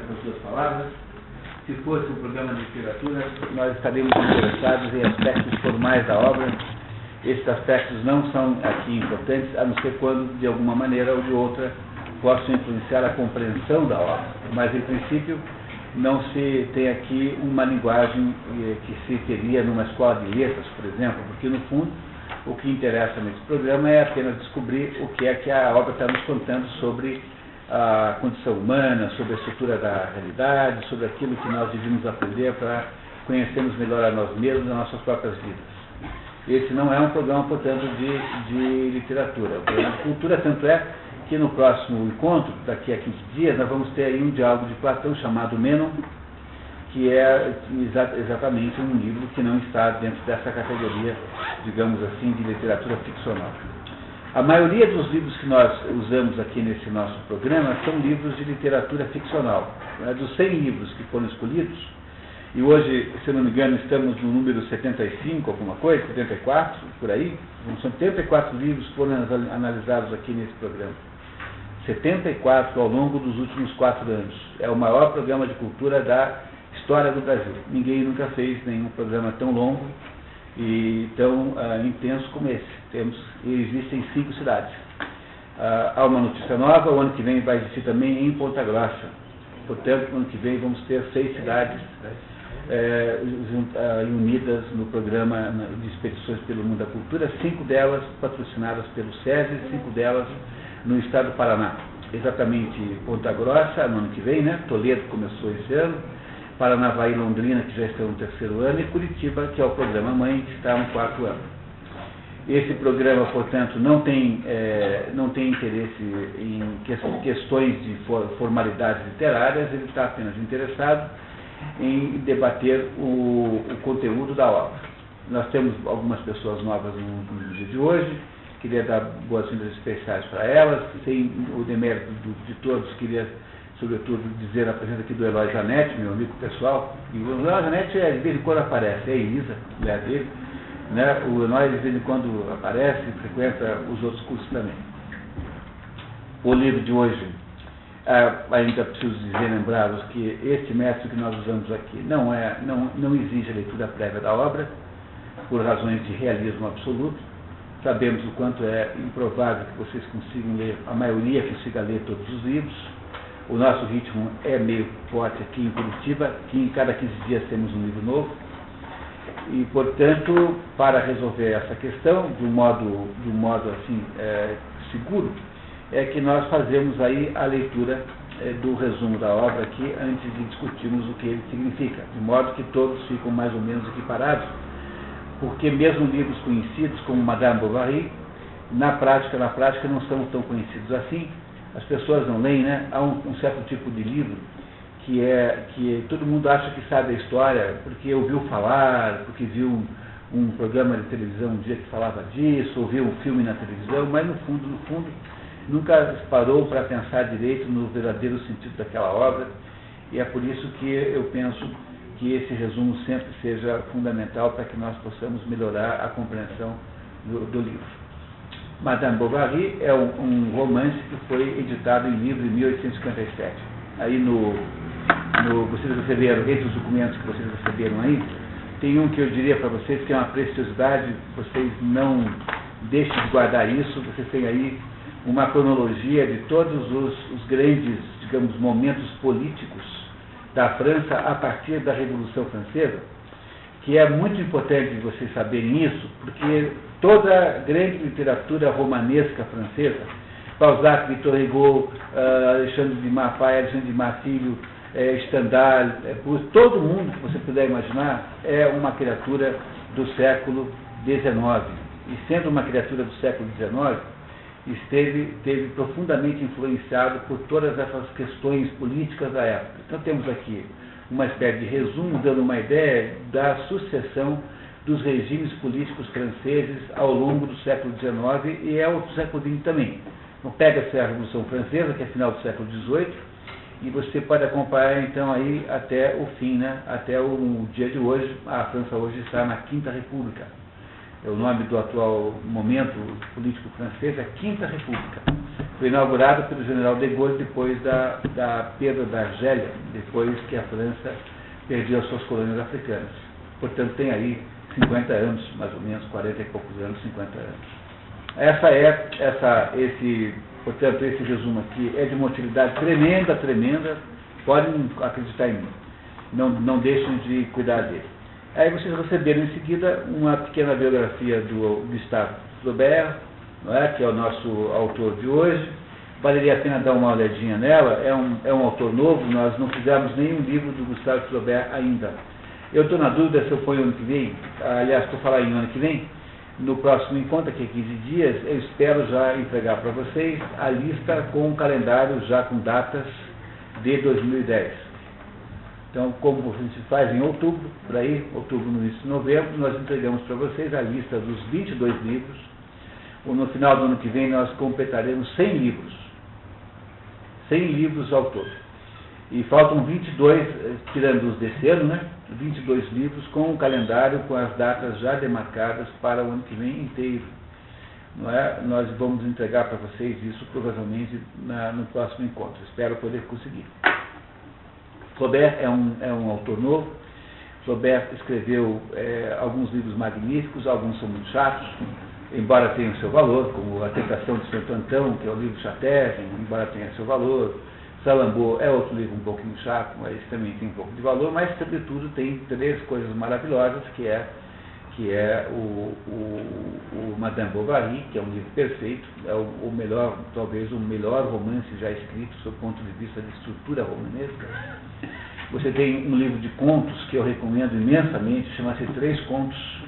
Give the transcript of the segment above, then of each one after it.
essas duas palavras. Se fosse um programa de literatura, nós estaríamos interessados em aspectos formais da obra. Esses aspectos não são aqui importantes, a não ser quando, de alguma maneira ou de outra, possam influenciar a compreensão da obra. Mas, em princípio, não se tem aqui uma linguagem que se teria numa escola de letras, por exemplo, porque, no fundo, o que interessa nesse programa é apenas descobrir o que é que a obra está nos contando sobre a condição humana, sobre a estrutura da realidade, sobre aquilo que nós devíamos aprender para conhecermos melhor a nós mesmos e as nossas próprias vidas. Esse não é um programa, portanto, de literatura, é um programa de cultura, tanto é que no próximo encontro, daqui a 15 dias, nós vamos ter aí um diálogo de Platão chamado Mênon, que é exatamente um livro que não está dentro dessa categoria, digamos assim, de literatura ficcional. A maioria dos livros que nós usamos aqui nesse nosso programa são livros de literatura ficcional. Dos 100 livros que foram escolhidos, e hoje, se eu não me engano, estamos no número 75, alguma coisa, 74, por aí, são 74 livros que foram analisados aqui nesse programa. 74 ao longo dos últimos 4 anos. É o maior programa de cultura da história do Brasil. Ninguém nunca fez nenhum programa tão longo e tão intenso como esse. Existem 5 cidades. Há uma notícia nova, o ano que vem vai existir também em Ponta Grossa. Portanto, no ano que vem vamos ter 6 cidades unidas no programa de expedições pelo mundo da cultura, 5 delas patrocinadas pelo SESI, 5 delas no estado do Paraná. Exatamente Ponta Grossa, no ano que vem, né? Toledo começou esse ano, Paranavaí e Londrina, que já estão no 3º ano, e Curitiba, que é o programa mãe, que está no 4º ano. Esse programa, portanto, não tem interesse em questões de formalidades literárias, ele está apenas interessado em debater o conteúdo da obra. Nós temos algumas pessoas novas no dia de hoje, queria dar boas-vindas especiais para elas, sem o demérito de todos, queria, sobretudo, dizer a presença aqui do Eloy Zanetti, meu amigo pessoal. E o Eloy Zanetti, de vez em quando aparece, é a Elisa, mulher dele, né? O Eloy, de vez em quando aparece e frequenta os outros cursos também. O livro de hoje, ainda preciso dizer, lembrá-los que este método que nós usamos aqui não exige a leitura prévia da obra, por razões de realismo absoluto. Sabemos o quanto é improvável que vocês consigam ler, a maioria consiga ler todos os livros. O nosso ritmo é meio forte aqui em Curitiba, que em cada 15 dias temos um livro novo. E, portanto, para resolver essa questão de um modo assim, seguro, é que nós fazemos aí a leitura do resumo da obra aqui antes de discutirmos o que ele significa, de modo que todos ficam mais ou menos equiparados, porque mesmo livros conhecidos como Madame Bovary, na prática não são tão conhecidos assim, as pessoas não leem, né? Há um certo tipo de livro que todo mundo acha que sabe a história, porque ouviu falar, porque viu um programa de televisão um dia que falava disso, ouviu um filme na televisão, mas no fundo, nunca parou para pensar direito no verdadeiro sentido daquela obra, e é por isso que eu penso que esse resumo sempre seja fundamental para que nós possamos melhorar a compreensão do livro. Madame Bovary é um romance que foi editado em livro em 1857. Aí vocês receberam, entre os documentos que vocês receberam aí, tem um que eu diria para vocês que é uma preciosidade, vocês não deixem de guardar isso, vocês têm aí uma cronologia de todos os grandes, digamos, momentos políticos da França a partir da Revolução Francesa, que é muito importante vocês saberem isso, porque toda a grande literatura romanesca francesa, Balzac, Victor Hugo, Alexandre de Maffay, Alexandre de Marsilio, Stendhal, todo mundo que você puder imaginar é uma criatura do século XIX. E sendo uma criatura do século XIX, esteve profundamente influenciado por todas essas questões políticas da época. Então temos aqui uma espécie de resumo, dando uma ideia da sucessão dos regimes políticos franceses ao longo do século XIX e é o século XX também. Então pega-se a Revolução Francesa, que é final do século XVIII, e você pode acompanhar então aí até o fim, né? Até o dia de hoje. A França hoje está na Quinta República. O nome do atual momento político francês é Quinta República. Foi inaugurado pelo general de Gaulle depois da perda da Argélia, depois que a França perdeu as suas colônias africanas. Portanto, tem aí 50 anos, mais ou menos, 40 e poucos anos, 50 anos. Portanto, esse resumo aqui é de uma utilidade tremenda, tremenda. Podem acreditar em mim. Não deixem de cuidar dele. Aí vocês receberam em seguida uma pequena biografia do Gustave Flaubert, não é? Que é o nosso autor de hoje. Valeria a pena dar uma olhadinha nela. É um autor novo, nós não fizemos nenhum livro do Gustave Flaubert ainda. Eu estou na dúvida se eu ponho ano que vem, aliás, estou falando em ano que vem, no próximo encontro, aqui 15 dias, eu espero já entregar para vocês a lista com o calendário já com datas de 2010. Então, como a gente faz em outubro, por aí, outubro, no início de novembro, nós entregamos para vocês a lista dos 22 livros. Ou no final do ano que vem nós completaremos 100 livros. 100 livros ao todo. E faltam 22, tirando os desse ano, né? 22 livros com o calendário, com as datas já demarcadas para o ano que vem inteiro. Não é? Nós vamos entregar para vocês isso provavelmente no próximo encontro. Espero poder conseguir. Flaubert é um autor novo. Flaubert escreveu alguns livros magníficos, alguns são muito chatos, embora tenham seu valor, como A Tentação de Santo Antão, que é o livro chatésimo, embora tenha seu valor. Salambô é outro livro um pouquinho chato, mas também tem um pouco de valor, mas sobretudo tem 3 coisas maravilhosas, que é o Madame Bovary, que é um livro perfeito, é o melhor, talvez o melhor romance já escrito sob o ponto de vista de estrutura romanesca. Você tem um livro de contos que eu recomendo imensamente, chama-se 3 Contos,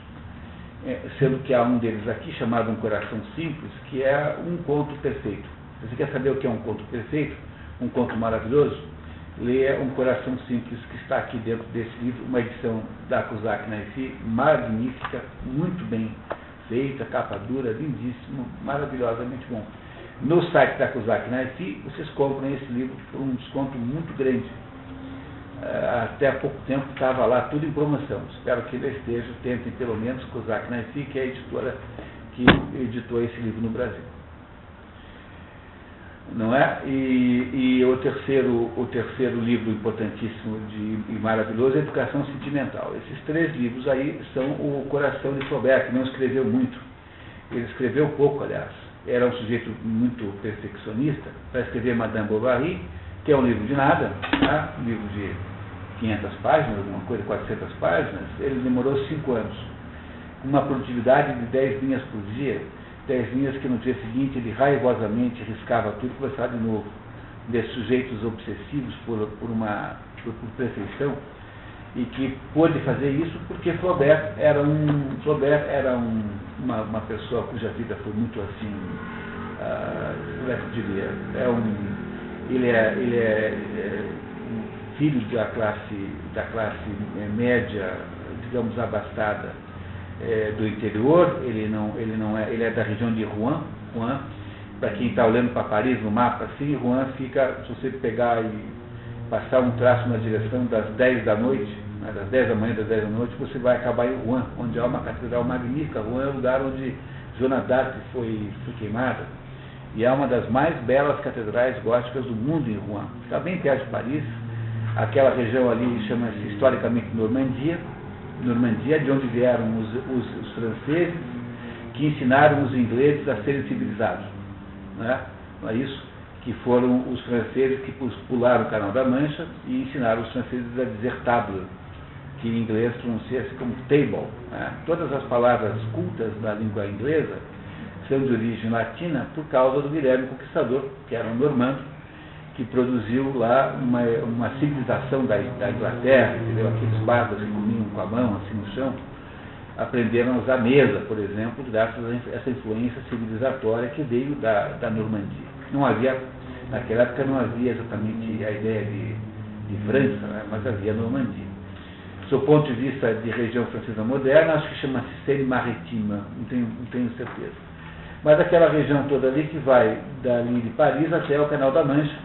sendo que há um deles aqui chamado Um Coração Simples, que é um conto perfeito. Você quer saber o que é um conto perfeito? Um conto maravilhoso? Leia Um Coração Simples, que está aqui dentro desse livro, uma edição da Kozak Naifi, magnífica, muito bem feita, capa dura, lindíssimo, maravilhosamente bom. No site da Kozak Naifi, vocês compram esse livro por um desconto muito grande. Até há pouco tempo estava lá tudo em promoção. Espero que ele esteja, tentem pelo menos, Kozak Naifi, que é a editora que editou esse livro no Brasil. Não é? E o terceiro livro importantíssimo e maravilhoso é Educação Sentimental. Esses 3 livros aí são o coração de Flaubert, que não escreveu muito. Ele escreveu pouco, aliás. Era um sujeito muito perfeccionista para escrever Madame Bovary, que é um livro de nada, tá? Um livro de 500 páginas, alguma coisa, 400 páginas. Ele demorou 5 anos. Uma produtividade de 10 linhas por dia. 10 linhas que no dia seguinte ele raivosamente riscava tudo e começava de novo. Desses sujeitos obsessivos por perfeição, e que pôde fazer isso porque Flaubert era uma pessoa cuja vida foi muito assim, como é que eu diria, ele é filho da classe média, digamos, abastada, do interior. Ele é da região de Rouen. Para quem está olhando para Paris no mapa, assim, Rouen fica, se você pegar e passar um traço na direção das 10 da noite, né, das 10 da manhã, das 10 da noite, você vai acabar em Rouen, onde há uma catedral magnífica. Rouen é o lugar onde Joana d'Arc foi queimada, e é uma das mais belas catedrais góticas do mundo em Rouen. Fica bem perto de Paris. Aquela região ali chama-se historicamente Normandia, de onde vieram os franceses, que ensinaram os ingleses a serem civilizados. Não é isso? Que foram os franceses que pularam o Canal da Mancha e ensinaram os franceses a dizer table, que em inglês pronuncia-se como table. Né? Todas as palavras cultas da língua inglesa são de origem latina por causa do Guilherme Conquistador, que era um normando, que produziu lá uma civilização da Inglaterra, entendeu? Aqueles bárbaros que comiam com a mão, assim no chão, aprenderam a usar mesa, por exemplo, graças a essa influência civilizatória que veio da Normandia. Não havia, naquela época não havia exatamente a ideia de França, né? Mas havia Normandia. Do ponto de vista de região francesa moderna, acho que chama-se Seine-Maritime, não tenho certeza. Mas aquela região toda ali que vai dali de Paris até o Canal da Mancha,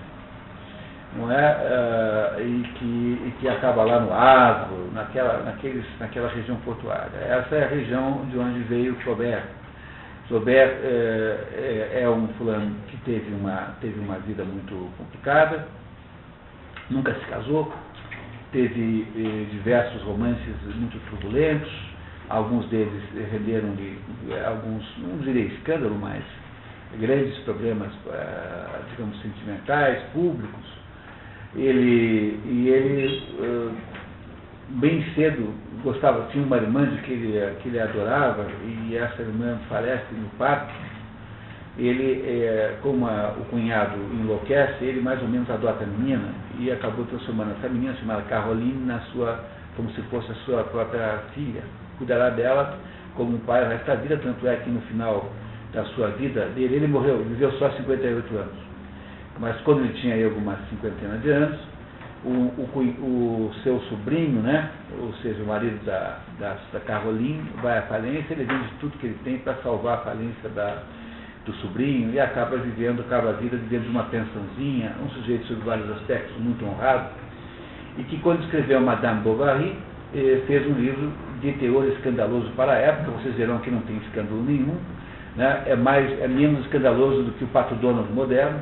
não é? E que acaba lá no Havre, naquela região portuária. Essa é a região de onde veio Flaubert. Flaubert é um fulano que teve uma vida muito complicada, nunca se casou, teve diversos romances muito turbulentos, alguns deles renderam-lhe alguns, não direi escândalo, mas grandes problemas, digamos, sentimentais, públicos. Ele bem cedo tinha uma irmã de que ele adorava, e essa irmã falece no parto. Ele, como o cunhado enlouquece, ele mais ou menos adota a menina e acabou transformando essa menina, chamada Caroline, como se fosse a sua própria filha. Cuidará dela como um pai o resto da vida, tanto é que no final da sua vida dele, ele viveu só 58 anos. Mas quando ele tinha aí algumas 50 de anos, o seu sobrinho, né, ou seja, o marido da Caroline, vai à falência, ele vende tudo que ele tem para salvar a falência do sobrinho e acaba a vida vivendo de uma pensãozinha, um sujeito sob vários aspectos muito honrado, e que quando escreveu Madame Bovary, fez um livro de teor escandaloso para a época. Vocês verão que não tem escândalo nenhum, né? É menos escandaloso do que o Pato Donald moderno,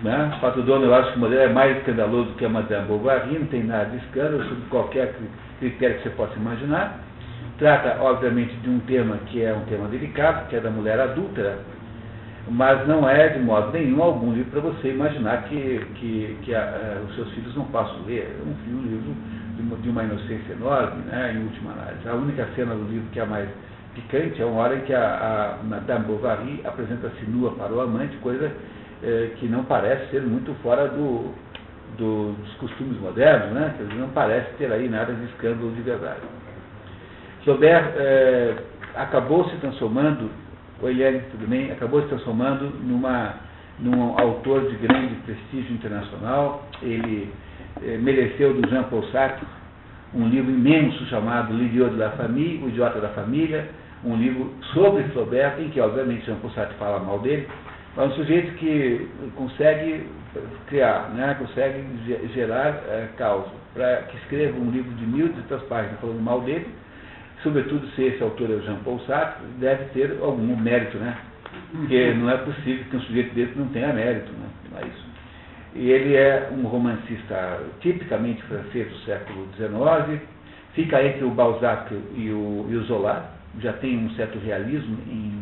né? O Pato Donald, eu acho que o moderno é mais escandaloso do que a Madame Bovary, não tem nada de escândalo, sob qualquer critério que você possa imaginar. Trata, obviamente, de um tema que é um tema delicado, que é da mulher adúltera, mas não é, de modo nenhum, algum livro para você imaginar que os seus filhos não possam ler. É um livro de uma inocência enorme, né, em última análise. A única cena do livro que é a mais picante é uma hora em que a Madame Bovary apresenta-se nua para o amante, coisa que não parece ser muito fora dos costumes modernos, né, quer dizer, não parece ter aí nada de escândalo de verdade. Flaubert acabou se transformando, Eliane, tudo bem, acabou se transformando num autor de grande prestígio internacional. Ele mereceu do Jean Paul Sartre um livro imenso chamado L'idiot de la famille, O Idiota da Família, um livro sobre Flaubert, em que obviamente Jean Paul Sartre fala mal dele, mas um sujeito que consegue criar, né, consegue gerar causa para que escreva um livro de 1.200 páginas falando mal dele, sobretudo se esse autor é o Jean Paul Sartre, deve ter algum mérito, né? Porque não é possível que um sujeito desse não tenha mérito, né? Não é isso. E ele é um romancista tipicamente francês do século XIX, fica entre o Balzac e o Zola, já tem um certo realismo em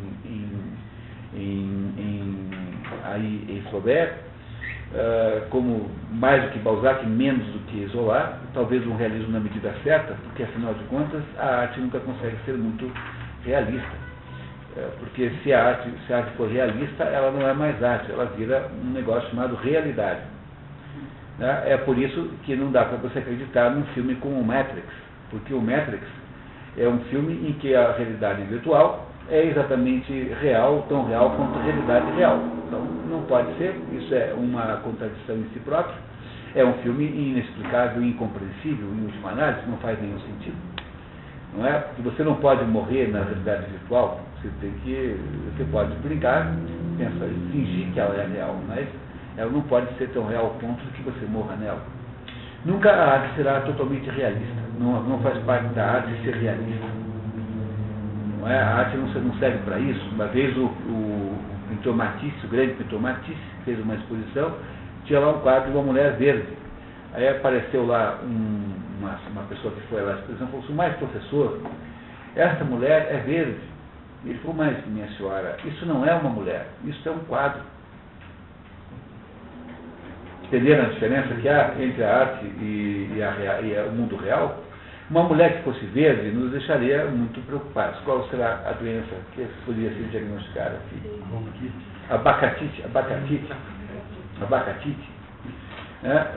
Flaubert, como mais do que Balzac, menos do que Zola, talvez um realismo na medida certa, porque afinal de contas a arte nunca consegue ser muito realista. Porque se a arte for realista, ela não é mais arte, ela vira um negócio chamado realidade. É por isso que não dá para você acreditar num filme como o Matrix, porque o Matrix é um filme em que a realidade virtual é exatamente real, tão real quanto a realidade real. Então não pode ser, isso é uma contradição em si próprio, é um filme inexplicável, incompreensível, em última análise, não faz nenhum sentido. Não é? Porque você não pode morrer na realidade virtual, você pode brincar, pensar, fingir que ela é real, mas ela não pode ser tão real ao ponto de que você morra nela. Nunca a arte será totalmente realista, não faz parte da arte ser realista. Não é? A arte não serve para isso. Uma vez o pintor Matisse, o grande pintor Matisse, fez uma exposição, tinha lá um quadro de uma mulher verde. Aí apareceu lá uma pessoa que foi lá à exposição e falou assim: mas professor, esta mulher é verde. Ele falou: mas minha senhora, isso não é uma mulher, isso é um quadro. Entenderam a diferença que há entre a arte e o mundo real? Uma mulher que fosse verde nos deixaria muito preocupados. Qual será a doença que poderia ser diagnosticada aqui? Abacatite.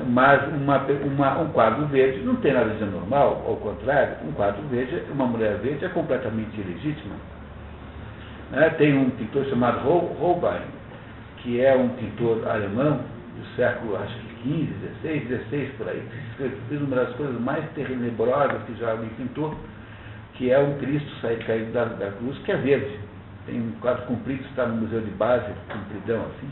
Mas um quadro verde não tem nada de anormal, ao contrário, um quadro verde, uma mulher verde é completamente ilegítima. Tem um pintor chamado Holbein, que é um pintor alemão do século, acho que 15, 16, por aí, que fez uma das coisas mais tenebrosas que já alguém pintou, que é um Cristo caído da cruz, que é verde. Tem um quadro comprido, está no Museu de Basel, compridão assim.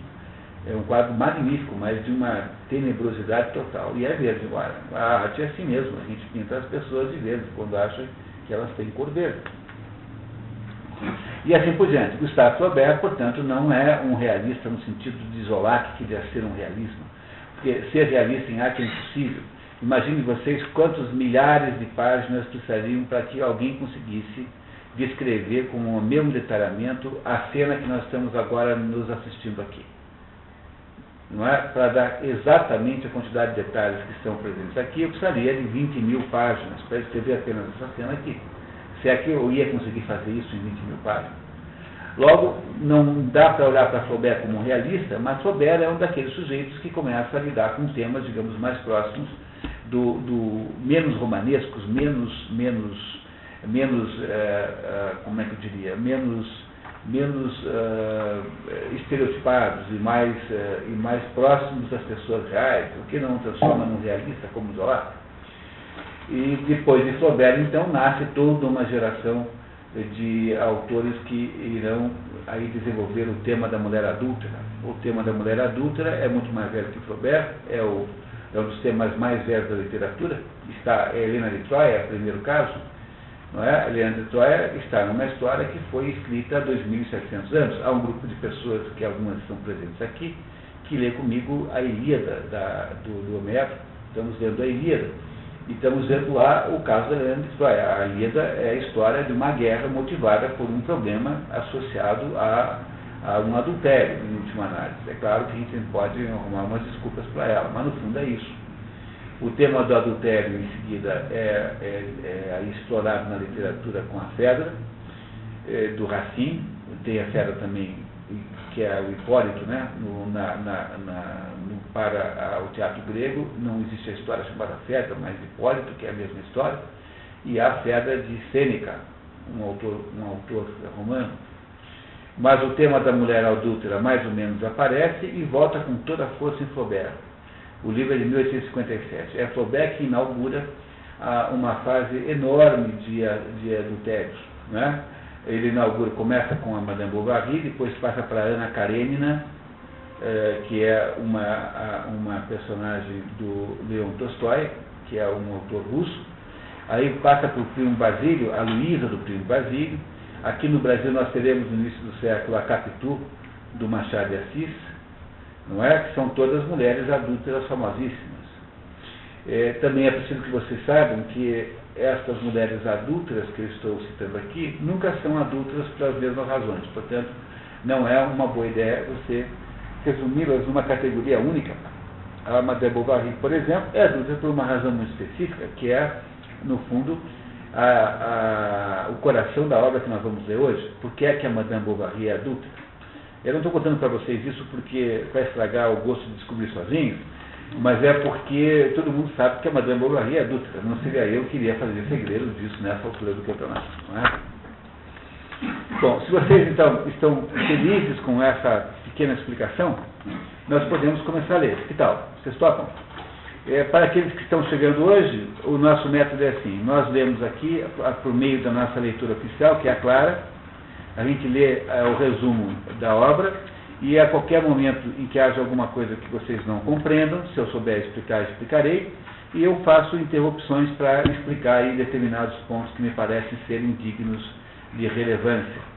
É um quadro magnífico, mas de uma tenebrosidade total. E é verde agora. A arte é assim mesmo, a gente pinta as pessoas de verde, quando acha que elas têm cor verde. E assim por diante. Gustave Flaubert, portanto, não é um realista no sentido de isolar que queria ser um realismo. Porque ser realista em arte é impossível. Imagine vocês quantos milhares de páginas precisariam para que alguém conseguisse descrever com o mesmo detalhamento a cena que nós estamos agora nos assistindo aqui. Não é? Para dar exatamente a quantidade de detalhes que estão presentes aqui, eu precisaria de 20 mil páginas para escrever apenas essa cena aqui. Se é que eu ia conseguir fazer isso em 20 mil páginas. Logo, não dá para olhar para Flaubert como um realista, mas Flaubert é um daqueles sujeitos que começa a lidar com temas, digamos, mais próximos do menos romanescos, como é que eu diria, menos estereotipados e mais próximos das pessoas reais, o que não transforma num realista como Zola. E depois de Flaubert, então, nasce toda uma geração de autores que irão aí desenvolver o tema da mulher adúltera. O tema da mulher adúltera é muito mais velho que Flaubert, é um dos temas mais velhos da literatura. Está Helena de Troia, é o primeiro caso. Não é? Helena de Troia está numa história que foi escrita há 2.700 anos. Há um grupo de pessoas, que algumas estão presentes aqui, que lê comigo a Ilíada do Homero. Estamos lendo a Ilíada. E estamos vendo lá o caso da Helena de Troia. A Ilíada é a história de uma guerra motivada por um problema associado a um adultério, em última análise. É claro que a gente pode arrumar umas desculpas para ela, mas no fundo é isso. O tema do adultério, em seguida, é explorado na literatura com a Fedra, do Racine. Tem a Fedra também, que é o Hipólito, né? Para o teatro grego, não existe a história chamada Fedra, mas Hipólito, que é a mesma história, e a Fedra de Sêneca, um autor romano. Mas o tema da mulher adúltera mais ou menos aparece e volta com toda a força em Flaubert. O livro é de 1857. É Flaubert que inaugura uma fase enorme de adultérios. Né? Ele começa com a Madame Bovary, depois passa para Anna Karenina, que é uma personagem do Leon Tolstói, que é um autor russo. Aí passa para o Primo Basílio, a Luísa do Primo Basílio. Aqui no Brasil nós teremos no início do século a Capitu, do Machado de Assis, não é? Que são todas mulheres adúlteras famosíssimas. Também é preciso que vocês saibam que estas mulheres adúlteras que eu estou citando aqui nunca são adúlteras pelas mesmas razões. Portanto, não é uma boa ideia você resumi-las numa categoria única. A Madame Bovary, por exemplo, é adúltera por uma razão muito específica, que é, no fundo, o coração da obra que nós vamos ler hoje. Por que é que a Madame Bovary é adúltera? Eu não estou contando para vocês isso porque vai estragar o gosto de descobrir sozinho, mas é porque todo mundo sabe que a Madame Bovary é adúltera. Não seria eu que iria fazer segredo disso nessa altura do campeonato, não é? Bom, se vocês então estão felizes com essa pequena explicação, nós podemos começar a ler. Que tal? Vocês topam? Para aqueles que estão chegando hoje, o nosso método é assim: nós lemos aqui, por meio da nossa leitura oficial, que é a Clara, a gente lê o resumo da obra, e a qualquer momento em que haja alguma coisa que vocês não compreendam, se eu souber explicar, explicarei, e eu faço interrupções para explicar aí determinados pontos que me parecem serem dignos de relevância.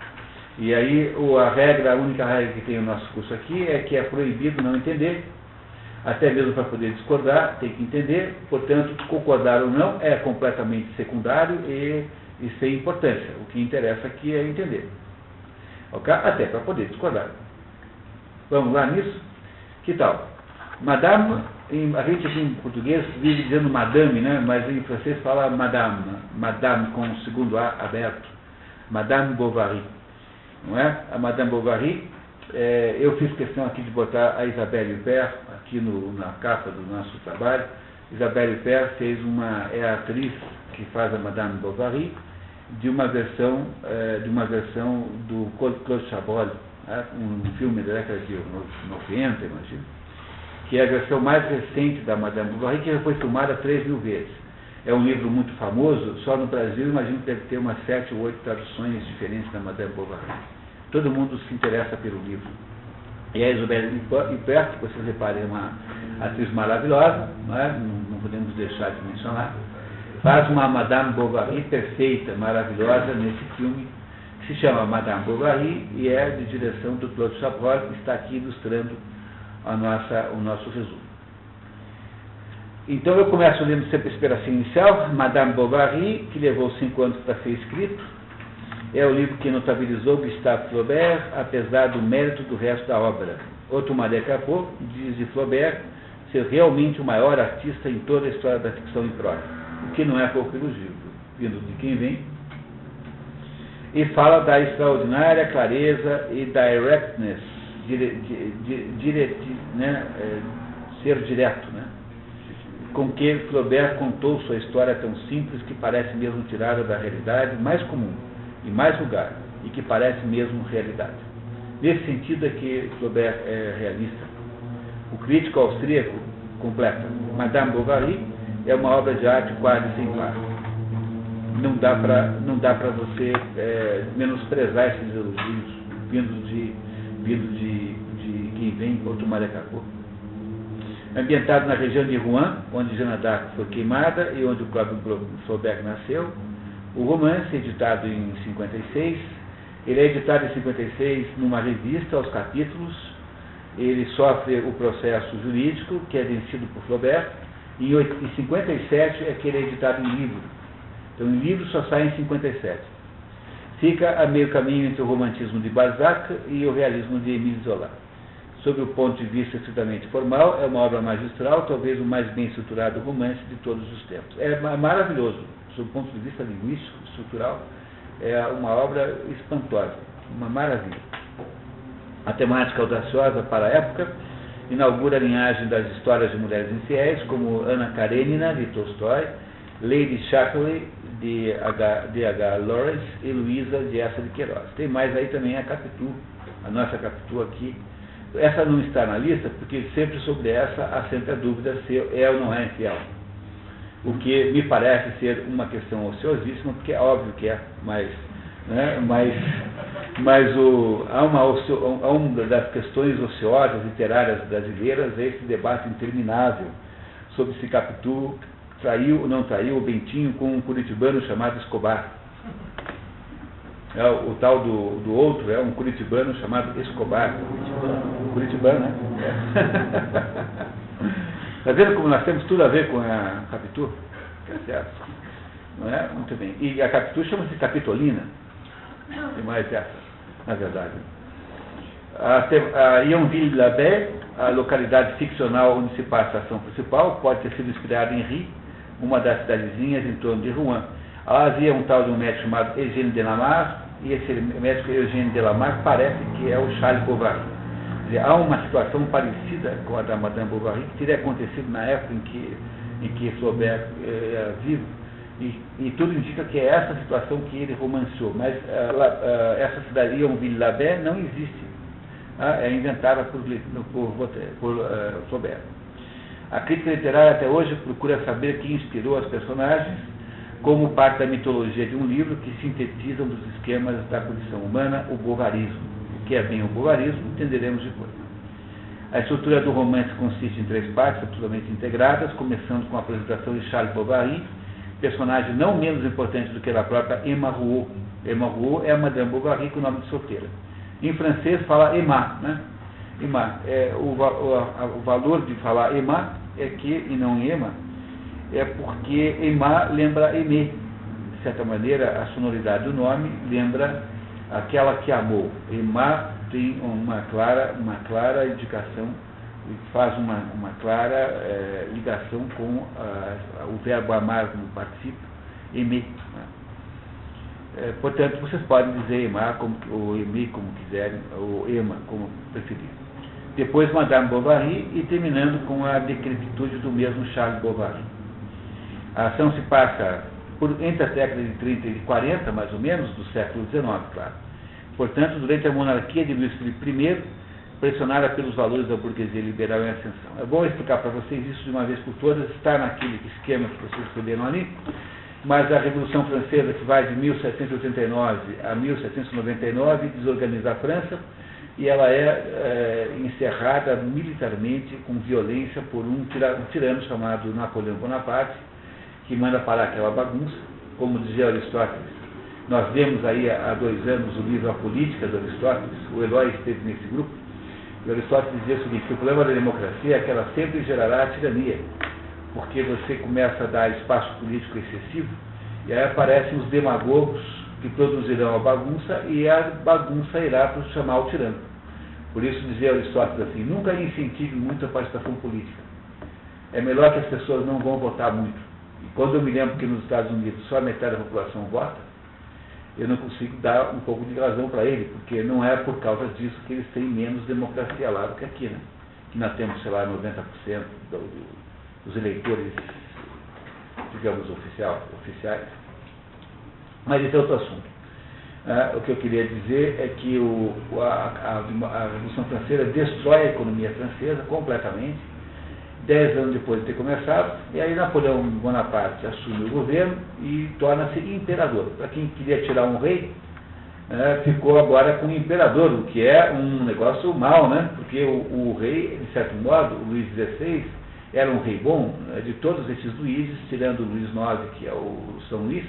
E aí a única regra que tem o nosso curso aqui é que é proibido não entender, até mesmo para poder discordar, tem que entender. Portanto, concordar ou não é completamente secundário e sem importância. O que interessa aqui é entender. Okay? Até para poder discordar. Vamos lá nisso? Que tal? Madame, a gente aqui em português vive dizendo madame, né? Mas em francês fala madame. Madame com o segundo A aberto. Madame Bovary. Não é? A Madame Bovary, eu fiz questão aqui de botar a Isabelle Huppert aqui na capa do nosso trabalho. Isabelle Huppert é a atriz que faz a Madame Bovary de uma versão do Claude Chabrol, um filme da década de 90, imagino, que é a versão mais recente da Madame Bovary, que já foi filmada 3.000 vezes. É um livro muito famoso, só no Brasil, imagino que deve ter umas 7 ou 8 traduções diferentes da Madame Bovary. Todo mundo se interessa pelo livro. E a Isabelle Huppert, que vocês reparem, é uma atriz maravilhosa, não podemos deixar de mencionar, faz uma Madame Bovary perfeita, maravilhosa, nesse filme, se chama Madame Bovary e é de direção do Claude Chabrol, que está aqui ilustrando o nosso resumo. Então eu começo lendo sempre esse pedacinho inicial, Madame Bovary, que levou 5 anos para ser escrito. É o livro que notabilizou Gustave Flaubert, apesar do mérito do resto da obra. Otto-Marie Capot diz de Flaubert ser realmente o maior artista em toda a história da ficção em prosa, o que não é pouco elogio, vindo de quem vem. E fala da extraordinária clareza e directness, ser direto, né? Com que Flaubert contou sua história tão simples que parece mesmo tirada da realidade mais comum e mais vulgar, e que parece mesmo realidade. Nesse sentido é que Flaubert é realista. O crítico austríaco completa: Madame Bovary é uma obra de arte quase sem par. Não dá para você menosprezar esses elogios vindos de quem vem, Otto-Marie Capot. Ambientado na região de Rouen, onde Jeanne d'Arc foi queimada e onde o próprio Flaubert nasceu. O romance, editado em 56, ele é editado em 56 numa revista aos capítulos. Ele sofre o processo jurídico, que é vencido por Flaubert. Em 57 é que ele é editado em livro. Então, em livro só sai em 57. Fica a meio caminho entre o romantismo de Balzac e o realismo de Émile Zola. Sob o ponto de vista estritamente formal, é uma obra magistral, talvez o mais bem estruturado romance de todos os tempos. É maravilhoso, sob o ponto de vista linguístico, estrutural, é uma obra espantosa, uma maravilha. A temática audaciosa para a época inaugura a linhagem das histórias de mulheres infiéis, como Anna Karenina, de Tolstói, Lady Shackley, de H. Lawrence, e Luísa, de Eça de Queiroz. Tem mais aí também a Capitu, a nossa Capitu aqui. Essa não está na lista, porque sempre sobre essa há sempre a dúvida se é ou não é infiel. O que me parece ser uma questão ociosíssima, porque é óbvio que é, mas há uma das questões ociosas literárias brasileiras, é esse debate interminável sobre se Capitu traiu ou não traiu o Bentinho com um curitibano chamado Escobar. O tal do outro é um curitibano chamado Escobar. Curitibano, né? Está vendo como nós temos tudo a ver com a Capitu? É certo. Não é? Muito bem. E a Capitu chama-se Capitolina. Tem mais essa, na verdade. A Yonville-l'Abbaye, a localidade ficcional onde se passa a ação principal, pode ter sido inspirada em Ry, uma das cidadezinhas em torno de Rouen. Lá havia um tal de um médico chamado Eugène Delamarre, e esse médico Eugène Delamarre parece que é o Charles Bovary. Quer dizer, há uma situação parecida com a da Madame Bovary, que teria acontecido na época em que Flaubert era vivo, e tudo indica que é essa situação que ele romanceou, mas essa cidade, Yonville-l'Abbaye, não existe. É inventada por Flaubert. A crítica literária até hoje procura saber quem inspirou as personagens, como parte da mitologia de um livro que sintetiza um dos esquemas da condição humana, o bovarismo. O que é bem o bovarismo, entenderemos depois. A estrutura do romance consiste em 3 partes absolutamente integradas, começando com a apresentação de Charles Bovary, personagem não menos importante do que a própria Emma Rouault. Emma Rouault é a Madame Bovary com o nome de solteira. Em francês fala Emma, né? Emma. O valor de falar Emma é que, e não Emma, é porque Emma lembra Aimé. De certa maneira, a sonoridade do nome lembra aquela que amou. Emma tem uma clara indicação, faz uma clara ligação com o verbo amar no participo, aimer. Portanto, vocês podem dizer Emma ou aimer como quiserem, ou Emma como preferirem. Depois Madame Bovary e terminando com a decrepitude do mesmo Charles Bovary. A ação se passa entre as décadas de 30 e 40, mais ou menos, do século XIX, claro. Portanto, durante a monarquia de Luís Filipe I, pressionada pelos valores da burguesia liberal em ascensão. É bom explicar para vocês isso de uma vez por todas, está naquele esquema que vocês receberam ali, mas a Revolução Francesa, que vai de 1789 a 1799, desorganiza a França, e ela é encerrada militarmente, com violência, por um tirano chamado Napoleão Bonaparte, que manda parar aquela bagunça, como dizia Aristóteles. Nós lemos aí há 2 anos o livro A Política, de Aristóteles. O Eloy esteve nesse grupo. E Aristóteles dizia o seguinte, que o problema da democracia é que ela sempre gerará a tirania, porque você começa a dar espaço político excessivo, e aí aparecem os demagogos que produzirão a bagunça, e a bagunça irá para chamar o tirano. Por isso dizia Aristóteles assim, nunca incentive muito a participação política. É melhor que as pessoas não vão votar muito. E quando eu me lembro que nos Estados Unidos só a metade da população vota, eu não consigo dar um pouco de razão para ele, porque não é por causa disso que eles têm menos democracia lá do que aqui, né? Que nós temos, sei lá, 90% dos eleitores, digamos, oficiais. Mas esse é outro assunto. O que eu queria dizer é que a Revolução Francesa destrói a economia francesa completamente, 10 anos depois de ter começado, e aí Napoleão Bonaparte assume o governo e torna-se imperador. Para quem queria tirar um rei, ficou agora com o imperador, o que é um negócio mau, né? Porque o rei, de certo modo, o Luís XVI, era um rei bom, de todos esses Luíses, tirando o Luís IX, que é o São Luís,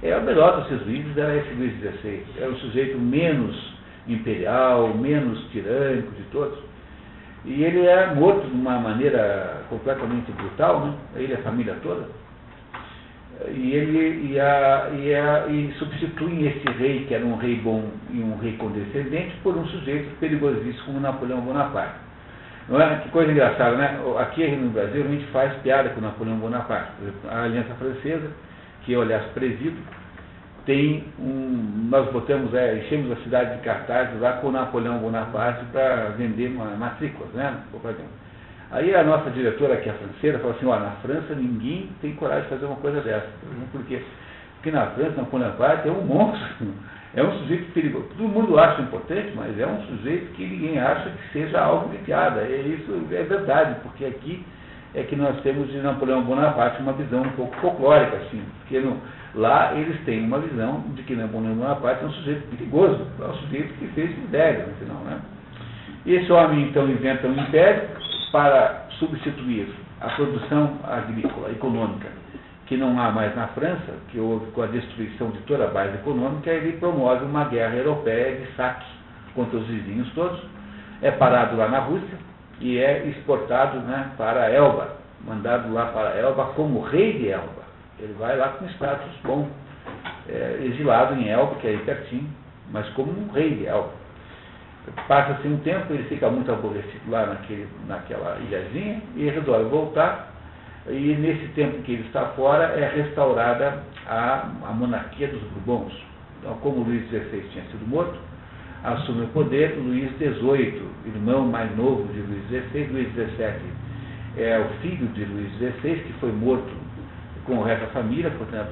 o melhor desses Luíses era esse Luís XVI. Era o sujeito menos imperial, menos tirânico de todos. E ele é morto de uma maneira completamente brutal, né? Ele e a família toda. E substituem esse rei, que era um rei bom e um rei condescendente, por um sujeito perigosíssimo como Napoleão Bonaparte. Não é? Que coisa engraçada, né? Aqui no Brasil a gente faz piada com Napoleão Bonaparte. Por exemplo, a Aliança Francesa, que eu, aliás, presido, nós enchemos a cidade de cartazes lá com Napoleão Bonaparte para vender matrículas, né? Aí a nossa diretora, que é francesa, falou assim, na França ninguém tem coragem de fazer uma coisa dessa. Por quê? Porque na França, Napoleão Bonaparte é um monstro, é um sujeito perigoso. Todo mundo acha importante, mas é um sujeito que ninguém acha que seja algo de piada. Isso é verdade, porque aqui é que nós temos de Napoleão Bonaparte uma visão um pouco folclórica, assim, porque lá eles têm uma visão de que Napoleão Bonaparte é um sujeito perigoso, é um sujeito que fez miséria, no final, né? E esse homem, então, inventa um império para substituir a produção agrícola, econômica, que não há mais na França, que houve com a destruição de toda a base econômica. Ele promove uma guerra europeia de saque contra os vizinhos todos, é parado lá na Rússia, e é exportado, né, para Elba, mandado lá para Elba como rei de Elba. Ele vai lá com status bom, exilado em Elba, que é aí pertinho, mas como um rei de Elba. Passa-se um tempo, ele fica muito aborrecido lá naquela ilhazinha e resolve voltar, e nesse tempo que ele está fora é restaurada a monarquia dos Bourbons. Então, como Luís XVI tinha sido morto, assume o poder Luís XVIII, irmão mais novo de Luís XVI. Luís XVII é o filho de Luís XVI, que foi morto com o resto da família, portanto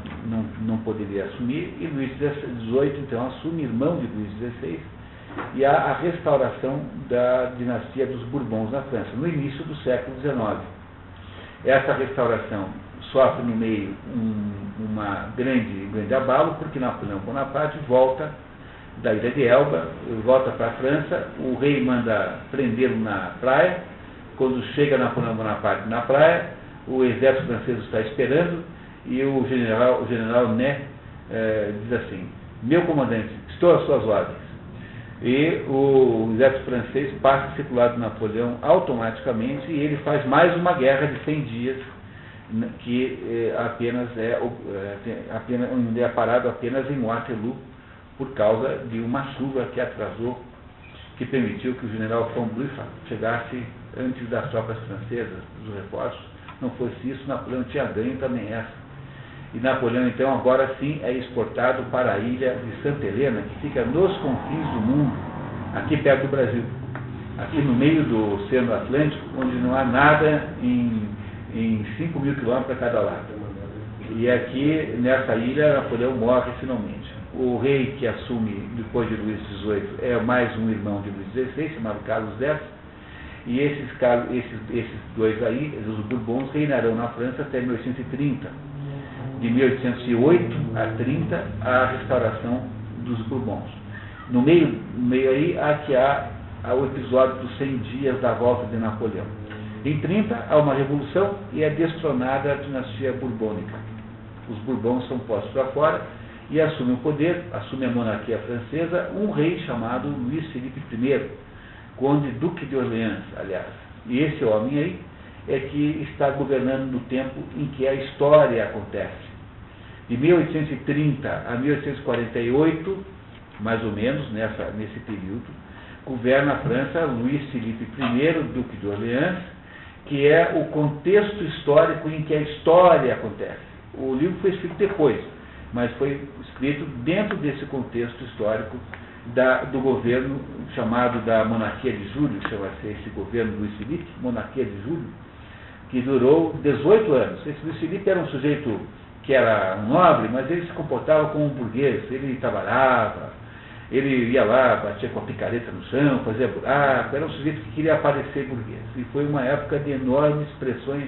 não poderia assumir, e Luís XVIII então assume, irmão de Luís XVI, e há a restauração da dinastia dos Bourbons na França, no início do século XIX. Essa restauração sofre no meio uma grande abalo, porque Napoleão Bonaparte volta da ilha de Elba, volta para a França, o rei manda prendê-lo na praia. Quando chega Napoleão Bonaparte na praia, o exército francês está esperando, e o general Ney diz assim, meu comandante, estou às suas ordens. E o exército francês passa a circular do Napoleão automaticamente, e ele faz mais uma guerra de 100 dias, que onde é parado apenas em Waterloo, por causa de uma chuva que atrasou, que permitiu que o general von Blücher chegasse antes das tropas francesas, dos reforços. Não fosse isso, Napoleão tinha ganho também essa. E Napoleão, então, agora sim é exportado para a ilha de Santa Helena, que fica nos confins do mundo, aqui perto do Brasil, aqui no meio do Oceano Atlântico, onde não há nada em 5 mil quilômetros a cada lado. E aqui, nessa ilha, Napoleão morre finalmente. O rei que assume depois de Luís XVIII é mais um irmão de Luís XVI, chamado Carlos X, e esses dois aí, os Bourbons, reinarão na França até 1830. De 1808 a 30, a restauração dos Bourbons. No meio aí, há o episódio dos 100 dias da volta de Napoleão. Em 30, há uma revolução e é destronada a dinastia borbônica. Os Bourbons são postos para fora, e assume o poder, assume a monarquia francesa, um rei chamado Luís Felipe I, conde duque de Orleans, aliás. E esse homem aí é que está governando no tempo em que a história acontece. De 1830 a 1848, mais ou menos, nesse período, governa a França Luís Felipe I, duque de Orleans, que é o contexto histórico em que a história acontece. O livro foi escrito depois, mas foi escrito dentro desse contexto histórico do governo chamado da Monarquia de Julho, chama-se esse governo Luís Felipe, Monarquia de Julho, que durou 18 anos. Esse Luís Felipe era um sujeito que era um nobre, mas ele se comportava como um burguês, ele trabalhava, ele ia lá, batia com a picareta no chão, fazia buraco, era um sujeito que queria aparecer burguês. E foi uma época de enormes pressões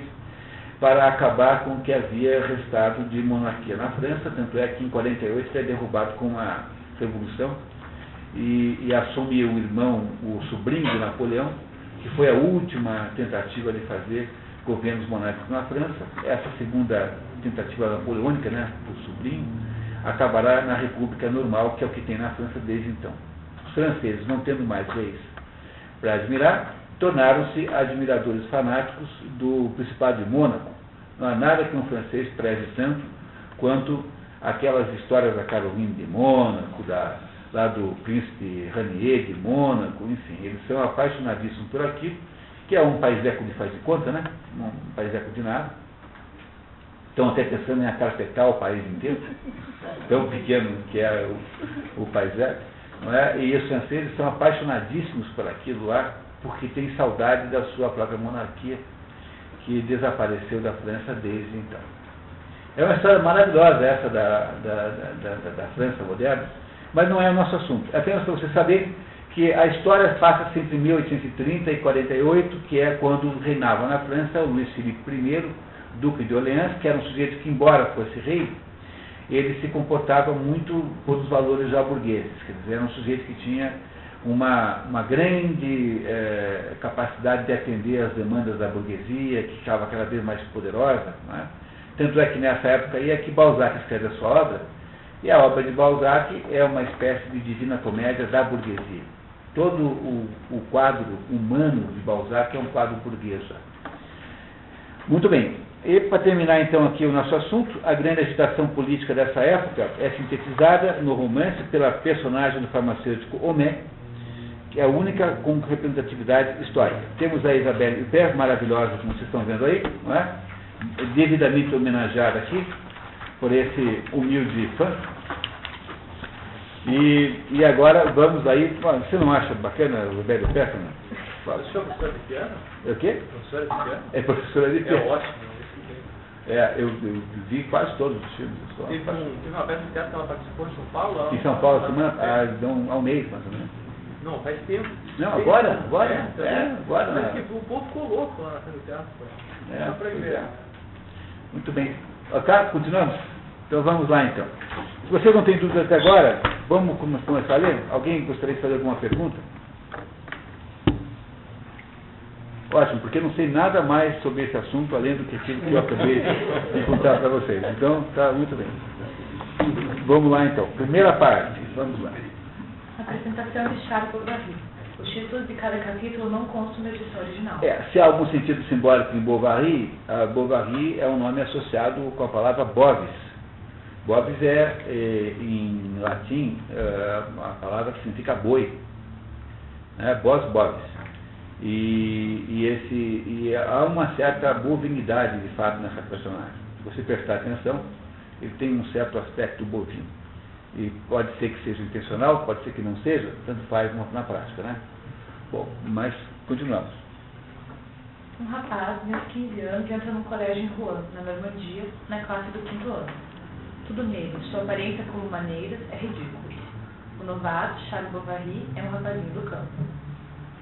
para acabar com o que havia restado de monarquia na França, tanto é que em 48 ele é derrubado com uma revolução e assume o irmão, o sobrinho de Napoleão, que foi a última tentativa de fazer governos monárquicos na França. Essa segunda tentativa napoleônica, do sobrinho, acabará na República Normal, que é o que tem na França desde então. Os franceses, não tendo mais reis para admirar, tornaram-se admiradores fanáticos do Principado de Mônaco. Não há nada que um francês preze tanto quanto aquelas histórias da Caroline de Mônaco, lá do príncipe Ranier de Mônaco, enfim, eles são apaixonadíssimos por aquilo, que é um país-eco de faz de conta, um país-eco de nada. Estão até pensando em acarpetar o país inteiro, tão pequeno que é o país-eco, não é? E os franceses são apaixonadíssimos por aquilo lá, porque têm saudade da sua própria monarquia, que desapareceu da França desde então. É uma história maravilhosa essa da França moderna, mas não é o nosso assunto. É apenas para você saber que a história passa-se entre 1830 e 48, que é quando reinava na França o Luís Felipe I, duque de Orleans, que era um sujeito que, embora fosse rei, ele se comportava muito por os valores já burgueses, quer dizer, era um sujeito que tinha uma grande capacidade de atender às demandas da burguesia, que ficava cada vez mais poderosa, não é? Tanto é que nessa época aí é que Balzac escreve a sua obra, e a obra de Balzac é uma espécie de divina comédia da burguesia. Todo o quadro humano de Balzac é um quadro burguês. Muito bem. E para terminar então aqui o nosso assunto, a grande agitação política dessa época é sintetizada no romance pela personagem do farmacêutico Homais, que é a única com representatividade histórica. Temos a Isabelle Huppert, maravilhosa, como vocês estão vendo aí, não é? Devidamente homenageada aqui por esse humilde fã. E agora vamos aí. Você não acha bacana a Isabelle Huppert? Professora de piano? É o quê? Professora de piano? É professora de piano. É ótimo. Eu vi quase todos os filmes. Teve uma peça de teatro que ela participou em São Paulo? Em São Paulo, há um mês, mais ou menos. Não, faz tempo. Não, agora? Agora. Mas que o povo ficou louco lá no teatro. Só pra ver. Muito bem. Ok, continuamos? Então vamos lá então. Se você não tem dúvida até agora, vamos começar a ler? Alguém gostaria de fazer alguma pergunta? Ótimo, porque eu não sei nada mais sobre esse assunto, além do que aquilo que eu acabei de contar para vocês. Então, está muito bem. Vamos lá, então. Primeira parte. Vamos lá. Apresentação de Charles Bovary. Os títulos de cada capítulo não constam na edição original. Se há algum sentido simbólico em Bovary, Bovary é um nome associado com a palavra bovis. Bovis em latim, a palavra que significa boi. Bos bovis. E há uma certa bovinidade, de fato, nessa personagem. Se você prestar atenção, ele tem um certo aspecto bovino. E pode ser que seja intencional, pode ser que não seja, tanto faz na prática, né? Bom, mas continuamos. Um rapaz, de uns 15 anos, entra num colégio em Rouen, na Normandia, na classe do 5º ano. Tudo nele, sua aparência como maneiras, é ridículo. O novato, Charles Bovary, é um rapazinho do campo.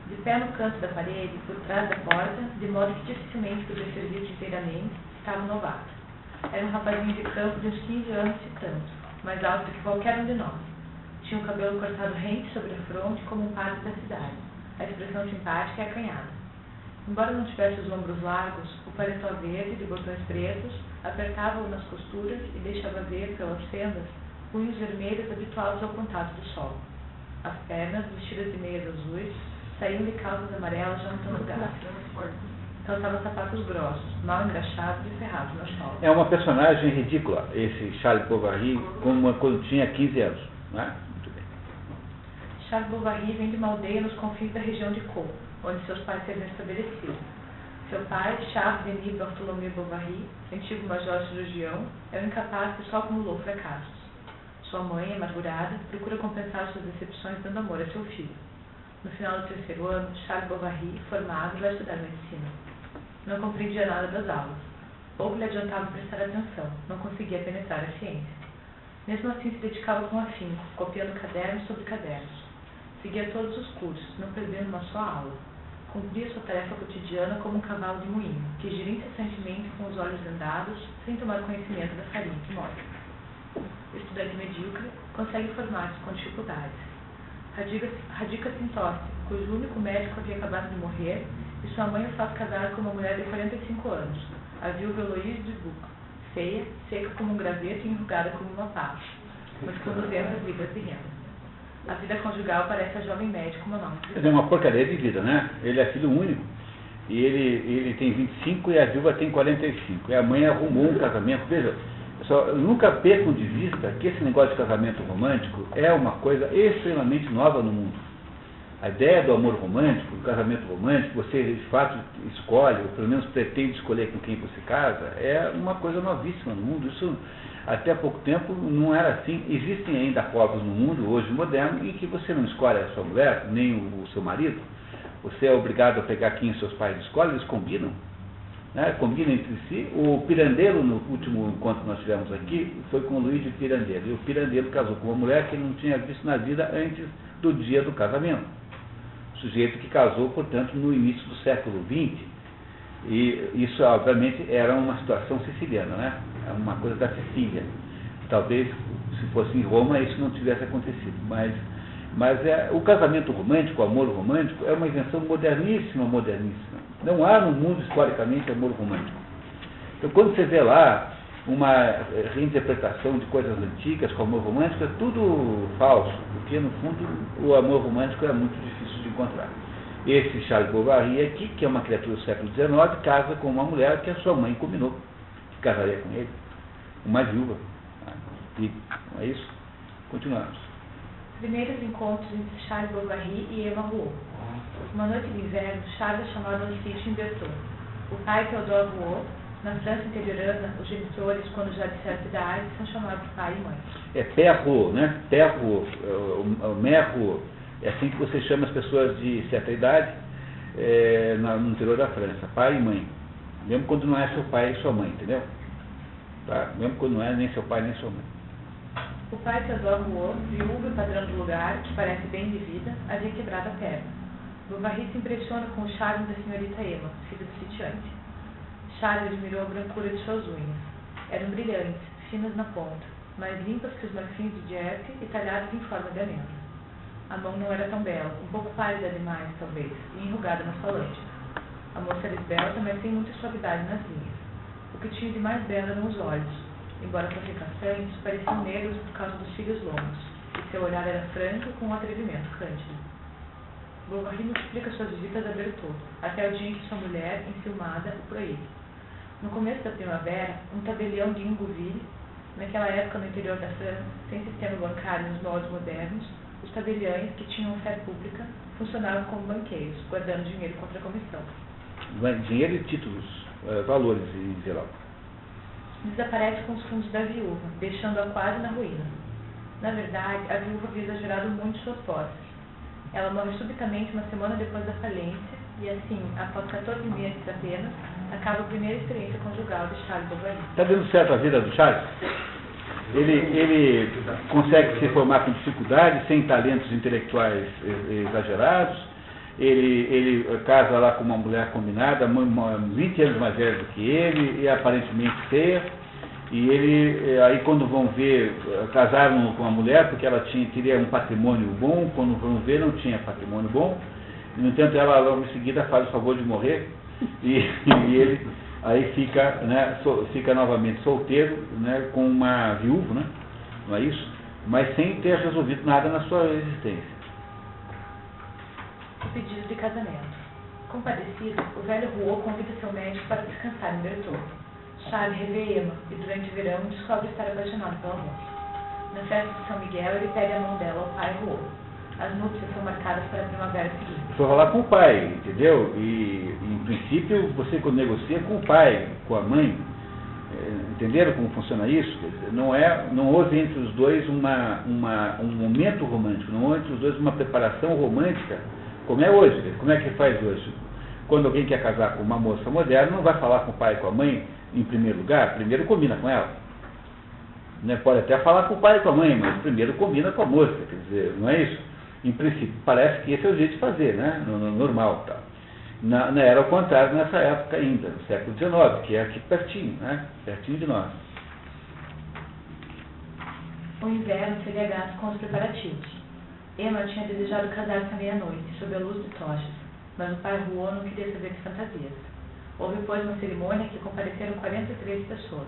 De pé no canto da parede, por trás da porta, de modo que dificilmente podia servir inteiramente, estava o novato. Era um rapazinho de campo de uns 15 anos e tanto, mais alto que qualquer um de nós. Tinha o cabelo cortado rente sobre a fronte como um padre da cidade, a expressão simpática e acanhada. Embora não tivesse os ombros largos, o paletó verde de botões pretos apertava-o nas costuras e deixava ver, pelas fendas, punhos vermelhos habituados ao contato do sol. As pernas, vestidas de meias azuis, saíam de calças amarelas juntando gás. Calçava sapatos grossos, mal engraxados e ferrados no chão. É uma personagem ridícula, esse Charles Bovary, quando tinha 15 anos. Não é? Muito bem. Charles Bovary vem de uma aldeia nos confins da região de Caux, onde seus pais se haviam estabelecido. Seu pai, Charles Denis Bartholomew Bovary, antigo major cirurgião, é um incapaz que só acumulou fracassos. Sua mãe, amargurada, procura compensar suas decepções dando amor a seu filho. No final do terceiro ano, Charles Bovary, formado, vai estudar medicina. Não compreendia nada das aulas. Pouco lhe adiantava prestar atenção, não conseguia penetrar a ciência. Mesmo assim se dedicava com afinco, copiando cadernos sobre cadernos. Seguia todos os cursos, não perdendo uma só aula. Cumpria sua tarefa cotidiana como um cavalo de moinho, que gira incessantemente com os olhos vendados, sem tomar conhecimento da farinha que molha. O estudante medíocre consegue formar-se com dificuldades. Radica-se em Tosse, cujo único médico havia acabado de morrer, e sua mãe o faz casar com uma mulher de 45 anos, a viúva Heloise Dubuc, feia, seca como um graveto e enrugada como uma pá, mas com 200 libras de renda. A vida conjugal parece a jovem médico monótono. É uma porcaria de vida, né? Ele é filho único, e ele tem 25 e a viúva tem 45. E a mãe arrumou um casamento. Veja, nunca percam de vista que esse negócio de casamento romântico é uma coisa extremamente nova no mundo. A ideia do amor romântico, do casamento romântico, você de fato escolhe, ou pelo menos pretende escolher com quem você casa, é uma coisa novíssima no mundo. Isso até há pouco tempo não era assim. Existem ainda povos no mundo, hoje moderno, em que você não escolhe a sua mulher, nem o seu marido. Você é obrigado a pegar quem os seus pais escolhem, eles combinam. Né? Combinam entre si. O Pirandello, no último encontro que nós tivemos aqui, foi com o Luiz de Pirandello. E o Pirandello casou com uma mulher que ele não tinha visto na vida antes do dia do casamento. Sujeito que casou, portanto, no início do século XX, e isso, obviamente, era uma situação siciliana, né? É uma coisa da Sicília. Talvez, se fosse em Roma, isso não tivesse acontecido, mas o casamento romântico, o amor romântico, é uma invenção moderníssima. Não há no mundo, historicamente, amor romântico. Então, quando você vê lá uma reinterpretação de coisas antigas com amor romântico, é tudo falso, porque, no fundo, o amor romântico é muito difícil de encontrar. Esse Charles Bovary aqui, que é uma criatura do século XIX, casa com uma mulher que a sua mãe combinou que casaria com ele, uma viúva. E é isso. Continuamos. Primeiros encontros entre Charles Bovary e Emma Rouault. Uma noite de inverno, Charles é chamado ao sítio em Bertaux. O pai, Théodore Rouault, na França interiorana, os genitores, quando já de certa idade, são chamados de pai e mãe. É père Rouault, né? Père Rouault, o mère Rouault. É assim que você chama as pessoas de certa idade no interior da França, pai e mãe. Mesmo quando não é seu pai e sua mãe, entendeu? Tá? Mesmo quando não é nem seu pai nem sua mãe. O pai Théodore Rouault, viúvo e padrão do lugar, que parece bem de vida, havia quebrado a perna. Bovary se impressiona com o charme da senhorita Emma, filha do sitiante. Charles admirou a brancura de suas unhas. Eram brilhantes, finas na ponta, mais limpas que os marfins de Dieppe e talhadas em forma de amêndoa. A mão não era tão bela, um pouco pálida demais, talvez, e enrugada nas falanges. A moça era esbelta, mas sem muita suavidade nas linhas. O que tinha de mais belo eram os olhos. Embora fossem castanhos, pareciam negros por causa dos cílios longos, e seu olhar era franco com um atrevimento cândido. Bovary multiplica suas visitas a Bertaux, até o dia em que sua mulher, enciumada, o proíbe. No começo da primavera, um tabelião de Ingouville, naquela época no interior da França, sem sistema bancário nos moldes modernos, os tabeliães, que tinham fé pública, funcionavam como banqueiros, guardando dinheiro contra a comissão. Dinheiro e títulos, valores em geral. Desaparece com os fundos da viúva, deixando-a quase na ruína. Na verdade, a viúva havia exagerado muito suas posses. Ela morre subitamente uma semana depois da falência, e assim, após 14 meses apenas, acaba a primeira experiência conjugal de Charles Bovary. Está dando certo a vida do Charles? Ele consegue se formar com dificuldade, sem talentos intelectuais exagerados. Ele casa lá com uma mulher combinada, 20 anos mais velha do que ele, e aparentemente feia. E ele, aí quando vão ver, casaram com a mulher porque ela teria um patrimônio bom, quando vão ver não tinha patrimônio bom. No entanto, ela logo em seguida faz o favor de morrer, e ele aí fica, né, fica novamente solteiro, né, com uma viúva, né, não é isso? mas sem ter resolvido nada na sua existência. O pedido de casamento. Compadecido, o velho Rouault convida seu médico para descansar em Berthoud. Charles revê Emma e durante o verão descobre estar apaixonado pela moça. Na festa de São Miguel, ele pede a mão dela ao pai Rouault. As núpcias são marcadas para a primavera seguinte. Foi falar com o pai, entendeu? E, em princípio, você negocia com o pai, com a mãe. Entenderam como funciona isso? Não houve entre os dois um momento romântico, não houve entre os dois uma preparação romântica, como é hoje. Como é que faz hoje? Quando alguém quer casar com uma moça moderna, não vai falar com o pai e com a mãe em primeiro lugar, primeiro combina com ela. Né? Pode até falar com o pai e com a mãe, mas primeiro combina com a moça, quer dizer, não é isso? Em princípio, parece que esse é o jeito de fazer, né? No normal. Tá? Era o contrário nessa época ainda, no século XIX, que é aqui pertinho, né? Pertinho de nós. O inverno seria gasto com os preparativos. Emma tinha desejado casar-se à meia-noite, sob a luz de tochas, mas o pai Rouault não queria saber de fantasias. Houve, pois, uma cerimônia que compareceram 43 pessoas.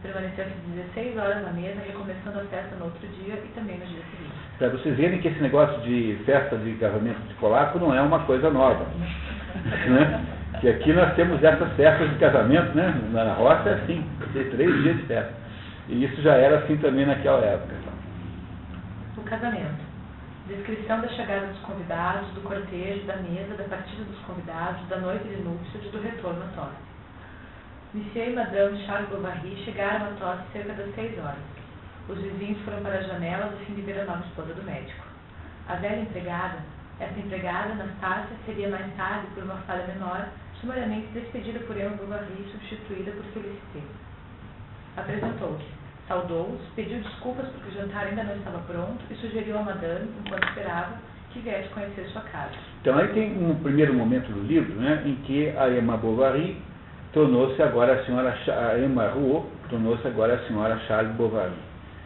Permaneceu-se 16 horas na mesa, recomeçando a festa no outro dia e também no dia seguinte. Para vocês verem que esse negócio de festa de casamento de polaco não é uma coisa nova. Né? Que aqui nós temos essas festas de casamento, né? Na roça é assim, tem 3 dias de festa. E isso já era assim também naquela época. O casamento. Descrição da chegada dos convidados, do cortejo, da mesa, da partida dos convidados, da noite de núpcias e do retorno à tosse. Monsieur e Madame Charles Bovary chegaram à tosse cerca das 6 horas. Os vizinhos foram para as janelas a fim de ver a nova esposa do médico. A velha empregada, essa empregada, Anastácia, seria mais tarde, por uma falha menor, sumariamente despedida por Emma Bovary e substituída por Félicité. Apresentou-se, saudou-os, pediu desculpas porque o jantar ainda não estava pronto e sugeriu a Madame, enquanto esperava, que viesse conhecer sua casa. Então aí tem um primeiro momento do livro, né, em que a Emma Bovary tornou-se agora a Emma Rouault tornou-se agora a senhora Charles Bovary,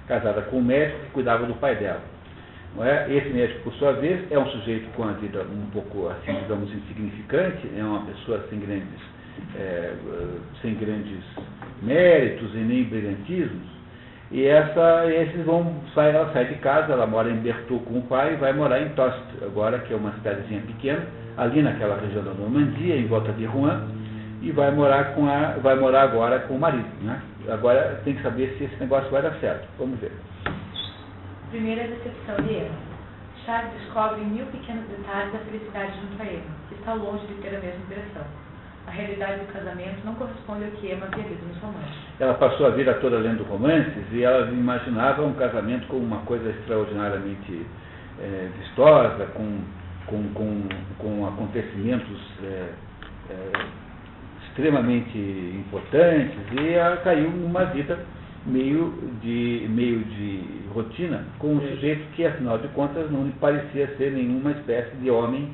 casada com um médico que cuidava do pai dela. Não é? Esse médico, por sua vez, é um sujeito com a vida um pouco, assim, digamos, insignificante, é uma pessoa sem grandes méritos e nem brilhantismos, e ela sai de casa, ela mora em Berthoud com o pai e vai morar em Tostes, agora que é uma cidadezinha pequena, ali naquela região da Normandia, em volta de Rouen, e vai morar agora com o marido, né? Agora tem que saber se esse negócio vai dar certo. Vamos ver. Primeira decepção de Emma. Charles descobre 1000 pequenos detalhes da felicidade junto a Emma, que está longe de ter a mesma impressão. A realidade do casamento não corresponde ao que Emma havia lido nos romances. Ela passou a vida toda lendo romances e ela imaginava um casamento como uma coisa extraordinariamente vistosa, com acontecimentos extremamente importantes, e ela caiu numa vida meio de rotina, com um sujeito que, afinal de contas, não lhe parecia ser nenhuma espécie de homem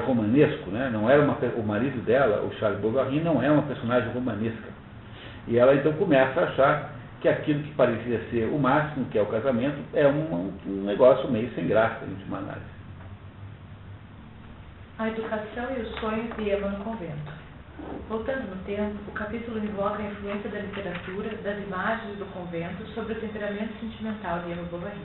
romanesco, né? Não era o marido dela, o Charles Bovary, não é uma personagem romanesca. E ela então começa a achar que aquilo que parecia ser o máximo, que é o casamento, é um negócio meio sem graça, em última análise. A educação e os sonhos de Emma no convento. Voltando no tempo, o capítulo invoca a influência da literatura, das imagens do convento sobre o temperamento sentimental de Emma Bovary.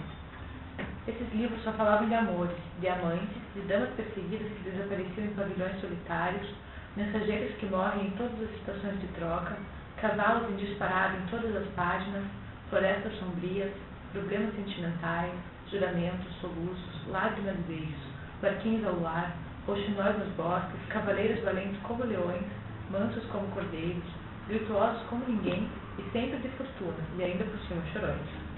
Esses livros só falavam de amores, de amantes, de damas perseguidas que desapareciam em pavilhões solitários, mensageiros que morrem em todas as estações de troca, cavalos em disparada em todas as páginas, florestas sombrias, problemas sentimentais, juramentos, soluços, lágrimas e beijos, barquinhos ao luar, roxinóis nos bosques, cavaleiros valentes como leões, mansos como cordeiros, virtuosos como ninguém e sempre de fortuna, e ainda por cima chorões.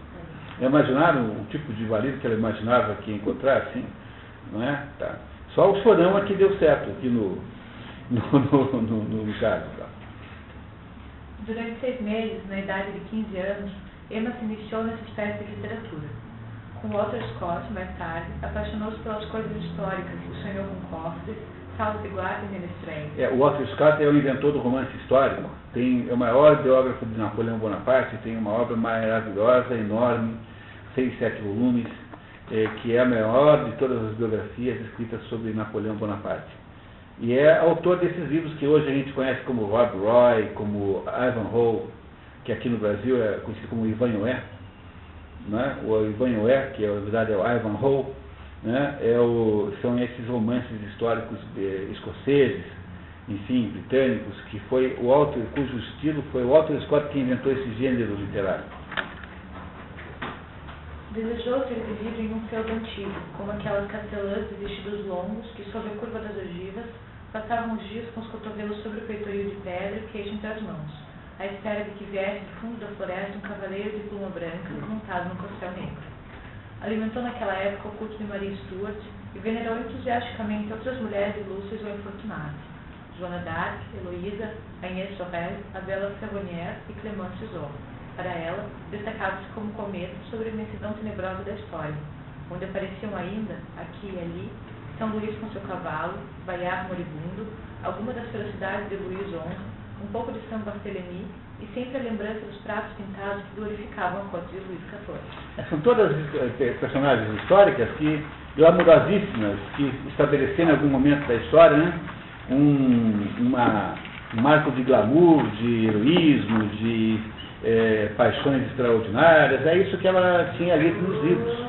Imaginaram o tipo de marido que ela imaginava que ia encontrar, assim? Não é? Tá. Só o chorão aqui deu certo, aqui no caso. Tá. Durante 6 meses, na idade de 15 anos, Emma se iniciou nessa espécie de literatura. Com Walter Scott, mais tarde, apaixonou-se pelas coisas históricas e sonhou com cofres, salas de guarda e menestréis. O Walter Scott é o inventor do romance histórico. É o maior biógrafo de Napoleão Bonaparte, tem uma obra maravilhosa, enorme, 6, 7 volumes, que é a maior de todas as biografias escritas sobre Napoleão Bonaparte. E é autor desses livros que hoje a gente conhece como Rob Roy, como Ivanhoe, que aqui no Brasil é conhecido como Ivanhoe. né? O Ivanhoe, que na verdade é o Ivanhoe, né? São esses romances históricos escoceses, enfim, britânicos, cujo estilo foi o Walter Scott que inventou esse gênero literário. Desejou ter vivido em um feudo antigo, como aquelas castelãs de vestidos longos que, sob a curva das ogivas, passavam os dias com os cotovelos sobre o peitoril de pedra e o queixo entre as mãos, à espera de que viesse do fundo da floresta um cavaleiro de pluma branca montado num corcel negro. Alimentou naquela época o culto de Maria Stuart e venerou entusiasticamente outras mulheres ilustres ou infortunadas: Joana d'Arc, Heloísa, Agnès Sorel, a bela Ferronnière e Clemence Zola. Para ela, destacava-se como cometa sobre a imensidão tenebrosa da história, onde apareciam ainda, aqui e ali, São Luís com seu cavalo, Bayard moribundo, alguma das ferocidades de Luís XI, um pouco de São Barthélemy e sempre a lembrança dos pratos pintados que glorificavam a corte de Luís XIV. São todas personagens históricas que, glamourosíssimas, que estabeleceram em algum momento da história, né, um marco de glamour, de heroísmo, de paixões extraordinárias. É isso que ela tinha lido nos livros.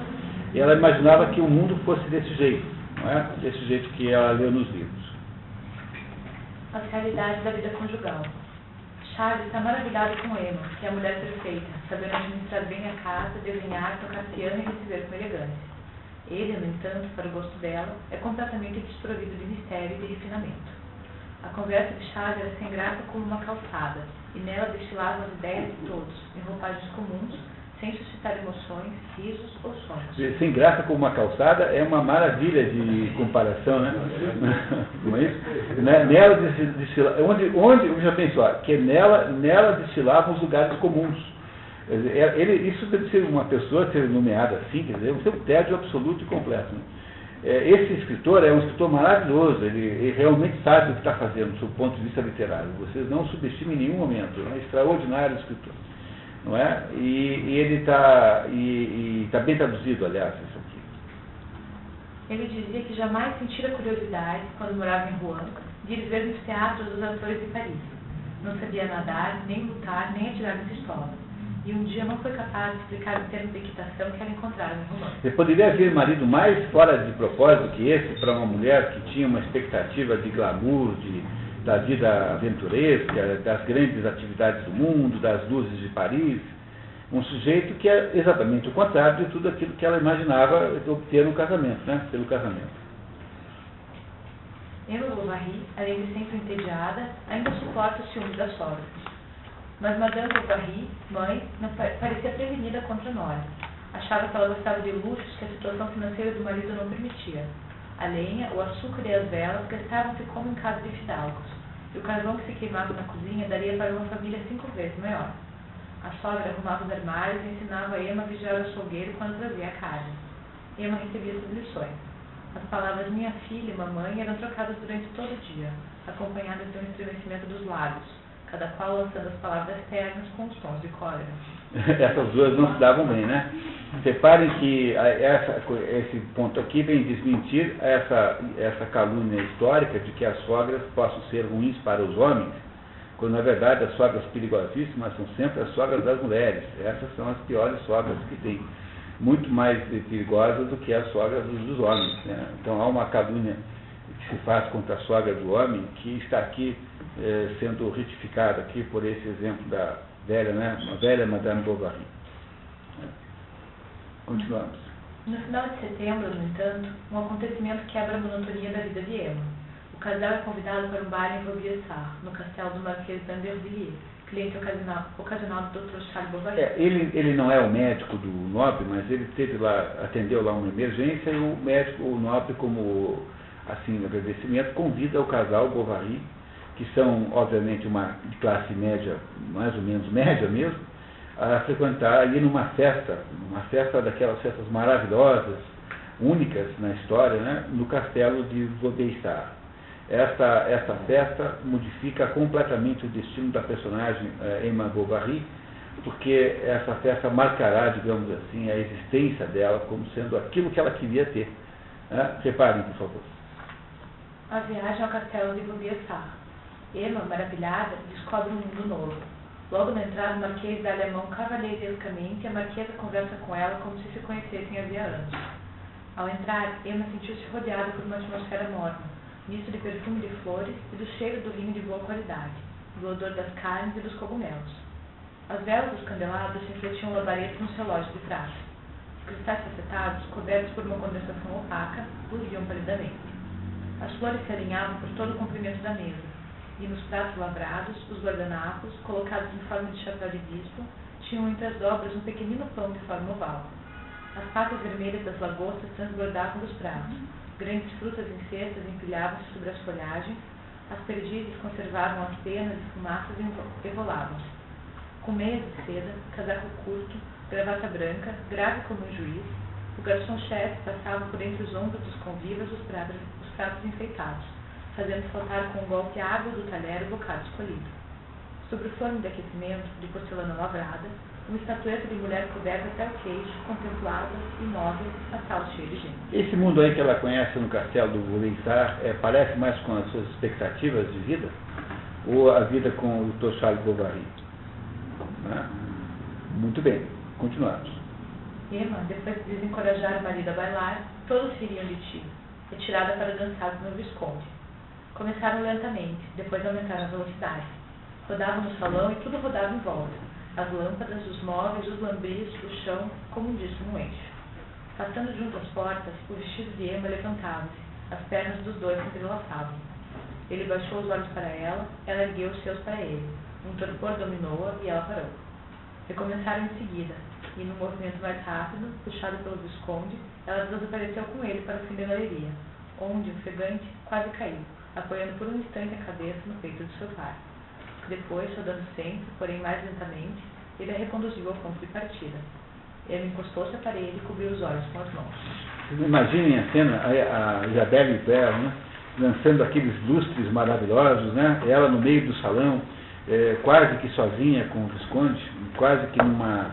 E ela imaginava que o mundo fosse desse jeito, não é? Desse jeito que ela leu nos livros. As realidades da vida conjugal. Charles está maravilhado com Emma, que é a mulher perfeita, sabendo administrar bem a casa, desenhar, tocar piano e receber com elegância. Ele, no entanto, para o gosto dela, é completamente desprovido de mistério e de refinamento. A conversa de Charles era sem graça como uma calçada, e nela destilavam as ideias de todos, em roupagens comuns, sem suscitar emoções, risos ou sonhos. Sem graça como uma calçada é uma maravilha de comparação, né? Não é isso? Nela onde já pensou, que nela destilavam os lugares comuns. Isso deve ser uma pessoa ser nomeada assim, quer dizer, um tédio absoluto e completo. Né? Esse escritor é um escritor maravilhoso, ele realmente sabe o que está fazendo, do ponto de vista literário. Vocês não subestimem em nenhum momento, é um extraordinário escritor. Não é? E ele está bem traduzido, aliás, isso aqui. Ele dizia que jamais sentira curiosidade, quando morava em Rouen, de ir ver nos teatros dos atores de Paris. Não sabia nadar, nem lutar, nem atirar de pistola. E um dia não foi capaz de explicar o termo de equitação que ela encontrara no romance. Você poderia ver marido mais fora de propósito que esse para uma mulher que tinha uma expectativa de glamour, da vida aventuresca, das grandes atividades do mundo, das luzes de Paris. Um sujeito que é exatamente o contrário de tudo aquilo que ela imaginava obter no casamento, né? Pelo casamento. Emma Bovary, além de sempre entediada, ainda suporta os ciúmes da sogra. Mas Madame Bovary, mãe, não parecia prevenida contra Nora. Achava que ela gostava de luxos que a situação financeira do marido não permitia. A lenha, o açúcar e as velas gastavam-se como em casa de fidalgos, e o carvão que se queimava na cozinha daria para uma família 5 vezes maior. A sogra arrumava os armários e ensinava a Emma a vigiar o açougueiro quando trazia a carne. Emma recebia suas lições. As palavras minha filha e mamãe eram trocadas durante todo o dia, acompanhadas de um estremecimento dos lábios, cada qual lançando as palavras ternas com os tons de cólera. Essas duas não se davam bem, né? Reparem que esse ponto aqui vem desmentir essa calúnia histórica de que as sogras possam ser ruins para os homens, quando na verdade as sogras perigosíssimas são sempre as sogras das mulheres. Essas são as piores sogras que tem, muito mais perigosas do que as sogras dos homens, né? Então há uma calúnia que se faz contra a sogra do homem que está aqui sendo retificada aqui por esse exemplo da velha, né? Uma velha Madame Bovary. Continuamos. No final de setembro, no entanto, um acontecimento quebra a monotonia da vida de Emma. O casal é convidado para um baile em Vaubyessard, no castelo do Marquês d'Andervilliers, cliente ocasional do Dr. Charles Bovary. Ele não é o médico do Nobre, mas ele atendeu lá uma emergência e o Nobre, como assim, agradecimento, convida o casal Bovary, que são, obviamente, uma classe média, mais ou menos média mesmo, a frequentar, ir numa festa daquelas festas maravilhosas, únicas na história, né, no castelo de Vaubyessard. Esta festa modifica completamente o destino da personagem Emma Bovary, porque essa festa marcará, digamos assim, a existência dela como sendo aquilo que ela queria ter. Reparem, por favor. A viagem ao castelo de Vaubyessard. Emma, maravilhada, descobre um mundo novo. Logo na entrada, o Marquês dá-lhe a mão cavalheirescamente e a Marquesa conversa com ela como se conhecessem havia anos. Ao entrar, Emma sentiu-se rodeada por uma atmosfera morna, misto de perfume de flores e do cheiro do vinho de boa qualidade, do odor das carnes e dos cogumelos. As velas dos candelabros refletiam labaredas nos relógios de prata. Os cristais facetados, cobertos por uma condensação opaca, luziam palidamente. As flores se alinhavam por todo o comprimento da mesa, e nos pratos lavrados, os guardanapos, colocados em forma de chapéu de bispo, tinham entre as dobras um pequenino pão de forma oval. As patas vermelhas das lagostas transbordavam dos pratos, grandes frutas em cestas empilhavam-se sobre as folhagens, as perdizes conservavam as penas e fumaças evolavam-se. Com meias de seda, casaco curto, gravata branca, grave como um juiz, o garçom-chefe passava por entre os ombros dos convivas os pratos enfeitados, fazendo saltar com um golpe água do talher o bocado escolhido. Sobre o forno de aquecimento, de porcelana lavrada, uma estatueta de mulher coberta até o queixo, contemplava, imóvel, a sala cheia de gente. Esse mundo aí que ela conhece no castelo do Volençar parece mais com as suas expectativas de vida? Ou a vida com o Dr. Charles Bovary? Né? Muito bem, continuamos. Emma, depois de desencorajar o marido a bailar, todos se iriam de ti, retirada para dançar no Visconde. Começaram lentamente, depois aumentaram a velocidade. Rodavam no salão e tudo rodava em volta. As lâmpadas, os móveis, os lambris, o chão, como um disco no eixo. Passando junto às portas, o vestido de Emma levantava-se, as pernas dos dois se entrelaçavam. Ele baixou os olhos para ela ergueu os seus para ele. Um torpor dominou-a e ela parou. Recomeçaram em seguida, e num movimento mais rápido, puxado pelo Visconde, ela desapareceu com ele para o fim da galeria, onde, ofegante, quase caiu, apoiando por um instante a cabeça no peito do seu pai. Depois, rodando sempre, porém mais lentamente, ele a reconduziu ao ponto de partida. Ele encostou-se à parede e cobriu os olhos com as mãos. Imaginem a cena, a Isabelle Huppert, né, dançando aqueles lustres maravilhosos, né, ela no meio do salão, quase que sozinha com o Visconde, quase que numa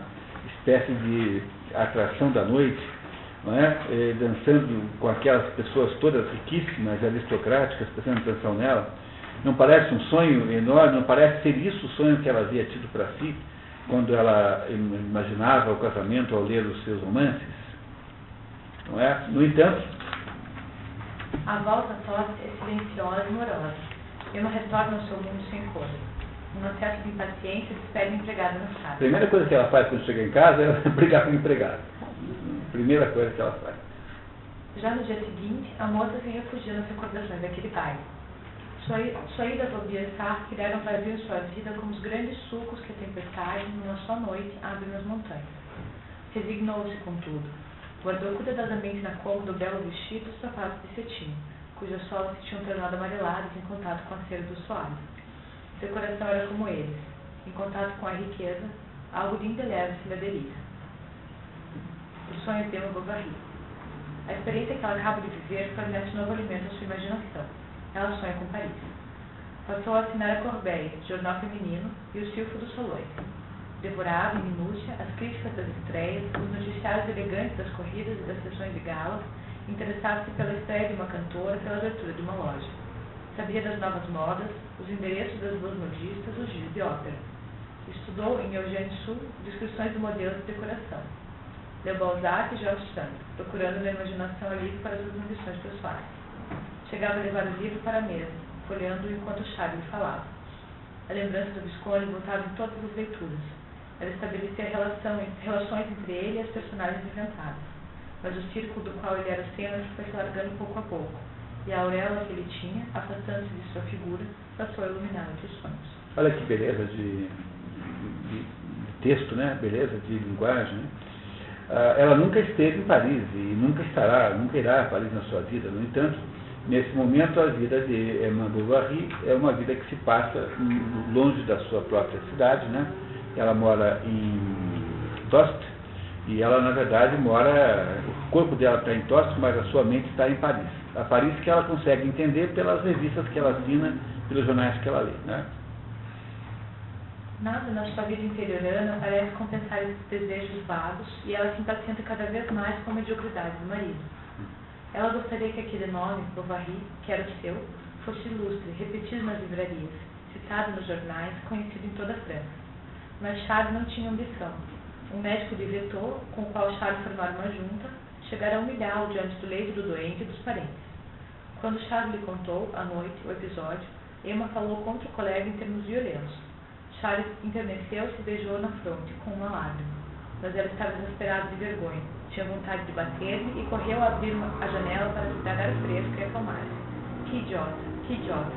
espécie de atração da noite, não é? Dançando com aquelas pessoas todas riquíssimas, aristocráticas, prestando atenção nela. Não parece um sonho enorme? Não parece ser isso o sonho que ela havia tido para si, quando ela imaginava o casamento ao ler os seus romances? Não é? No entanto, a volta tosse é silenciosa e morosa. Emma retorna ao seu mundo sem cor. Um acesso de impaciência despede a empregada no a chá. primeira coisa que ela faz quando chega em casa é brigar com o empregado. Primeira coisa que ela faz. Já no dia seguinte, a moça se refugia nas recordações daquele baile. Sua ida ao Volençar criaram vazio em sua vida como os grandes sulcos que a tempestade, numa só noite, abre nas montanhas. Resignou-se, contudo. Guardou cuidadosamente na cômoda o belo vestido e os sapatos de cetim, cujas solas se tinham tornado amareladas em contato com a cera do soalho. Seu coração era como eles, em contato com a riqueza, algo de indelével-se na delícia. O sonho de Emma Bovary. A experiência que ela acaba de viver fornece novo alimento à sua imaginação. Ela sonha com Paris. Passou a assinar a Corbeille, jornal feminino, e o Silfo dos Solões. Devorava, em minúcia, as críticas das estreias, os noticiários elegantes das corridas e das sessões de galas, interessava-se pela estreia de uma cantora, pela abertura de uma loja. Sabia das novas modas, os endereços das duas modistas, os dias de ópera. Estudou em Eugène Sue descrições de modelos de decoração. Leu Balzac e George Sand, procurando na imaginação alívio para suas ambições pessoais. Chegava a levar o livro para a mesa, folheando-o enquanto Charles lhe falava. A lembrança do Visconde voltava em todas as leituras. Ela estabelecia relações entre ele e as personagens inventadas. Mas o círculo do qual ele era o centro foi se largando pouco a pouco, e a auréola que ele tinha, afastando-se de sua figura, passou a iluminar outros sonhos. Olha que beleza de texto, né? Beleza de linguagem, né? Ela nunca esteve em Paris e nunca irá a Paris na sua vida. No entanto, nesse momento, a vida de Emma Bovary é uma vida que se passa longe da sua própria cidade, né? Ela mora em Tostes e ela, na verdade, o corpo dela está em Tostes, mas a sua mente está em Paris. A Paris que ela consegue entender pelas revistas que ela assina, pelos jornais que ela lê, né? Nada na sua vida interiorana parece compensar esses desejos vagos e ela se impacienta cada vez mais com a mediocridade do marido. Ela gostaria que aquele nome, Bovary, que era o seu, fosse ilustre, repetido nas livrarias, citado nos jornais, conhecido em toda a França. mas Charles não tinha ambição. Um médico lhe vetou, com o qual Charles formaram uma junta, chegaram a humilhá-lo diante do leito do doente e dos parentes. Quando Charles lhe contou, à noite, o episódio, Emma falou contra o colega em termos violentos. Charles enterneceu-se e beijou-a na fronte, com uma lágrima. Mas ela estava desesperada de vergonha, tinha vontade de bater-lhe e correu a abrir a janela para se tragar fresco e acalmar-se. Que idiota,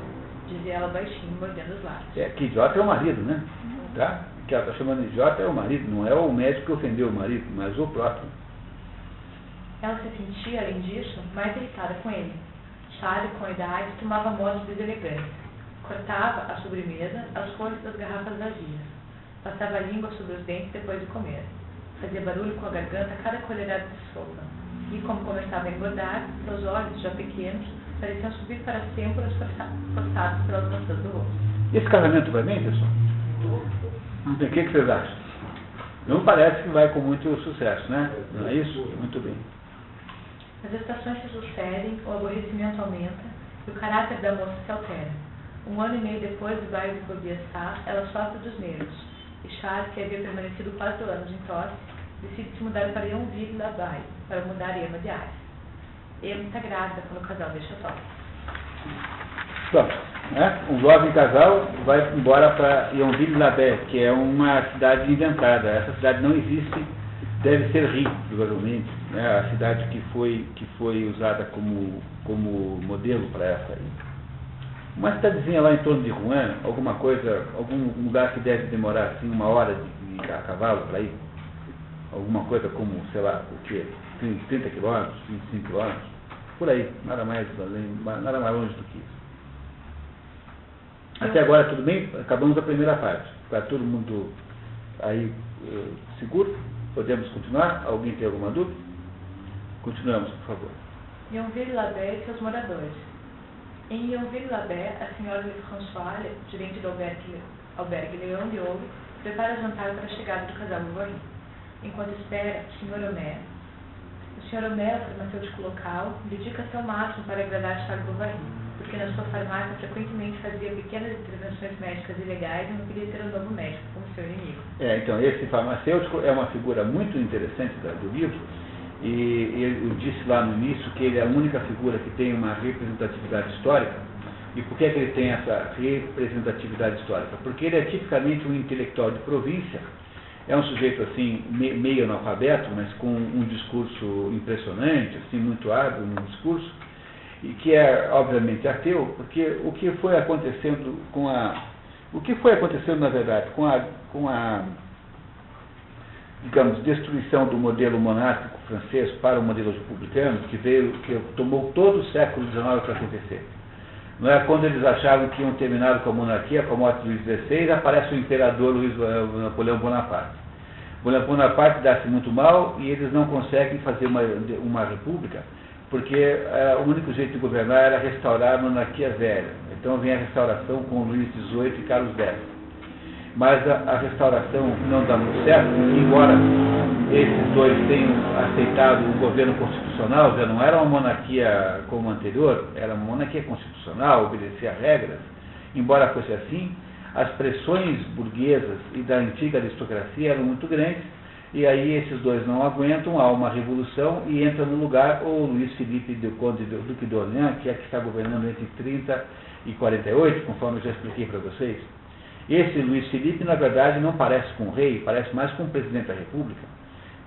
dizia ela baixinho, mordendo os lábios. Que idiota é o marido, né? Tá? Que ela está chamando de idiota é o marido, não é o médico que ofendeu o marido, mas o próprio. Ela se sentia, além disso, mais irritada com ele. Charles, com a idade, tomava modos de deselegância. Cortava a sobremesa aos cortes das garrafas vazias. Passava a língua sobre os dentes depois de comer. Fazia barulho com a garganta a cada colherada de sopa. E, como começava a engordar, seus olhos, já pequenos, pareciam subir para as têmporas forçados pelas maçãs do rosto. Esse casamento vai bem, pessoal? O que vocês acham? Não parece que vai com muito sucesso, né? Não é isso? Muito bem. As estações se sucedem, o aborrecimento aumenta e o caráter da moça se altera. 1 ano e meio depois do baile de Corbiaçá, ela sofre dos nervos, e Charles, que havia permanecido 4 anos em tosse, decide se mudar para Yonville-la-Baie, para mudar Emma de Ares. Emma está grávida quando o casal deixa tosse. Pronto, né? Um jovem casal vai embora para Yonville-la-Baie, que é uma cidade inventada. Essa cidade não existe, deve ser Rio, provavelmente, né? A cidade que foi usada como modelo para essa aí. Uma cidadezinha lá em torno de Rouen, alguma coisa, algum lugar que deve demorar assim 1 hora de a cavalo para ir. Alguma coisa como, sei lá, o quê? 30 quilômetros, 25 quilômetros, por aí, nada mais longe do que isso. Até agora tudo bem? Acabamos a primeira parte. Está todo mundo aí seguro? Podemos continuar? Alguém tem alguma dúvida? Continuamos, por favor. Yonville-la-Baie e seus moradores. Em Yonville-la-Baie, a senhora Lefrançois, gerente do albergue Leão de Ouro, prepara jantar para a chegada do casal Bovary. Enquanto espera, o Sr. Homé, o farmacêutico local, dedica-se ao máximo para agradar Charles Bovary, porque na sua farmácia frequentemente fazia pequenas intervenções médicas ilegais e não queria ter um novo médico como seu inimigo. Então, esse farmacêutico é uma figura muito interessante do livro, e eu disse lá no início que ele é a única figura que tem uma representatividade histórica. E por que ele tem essa representatividade histórica? Porque ele é tipicamente um intelectual de província, é um sujeito assim, meio analfabeto, mas com um discurso impressionante, assim, muito hábil no discurso, e que é obviamente ateu, porque o que foi acontecendo na verdade com a digamos, destruição do modelo monárquico francês para o modelo republicano, que tomou todo o século XIX para acontecer. Não é quando eles achavam que iam terminar com a monarquia, com a morte de Luís XVI, aparece o imperador Napoleão Bonaparte. Napoleão Bonaparte dá-se muito mal e eles não conseguem fazer uma república, porque o único jeito de governar era restaurar a monarquia velha. Então vem a restauração com Luís XVIII e Carlos X. Mas a restauração não dá muito certo, embora esses dois tenham aceitado o governo constitucional, já não era uma monarquia como a anterior, era uma monarquia constitucional, obedecia regras. Embora fosse assim, as pressões burguesas e da antiga aristocracia eram muito grandes, e aí esses dois não aguentam, há uma revolução e entra no lugar o Luís Felipe Duque d'Orléans, que é que está governando entre 30 e 48, conforme eu já expliquei para vocês. Esse Luís Felipe, na verdade, não parece com o rei, parece mais com o presidente da República,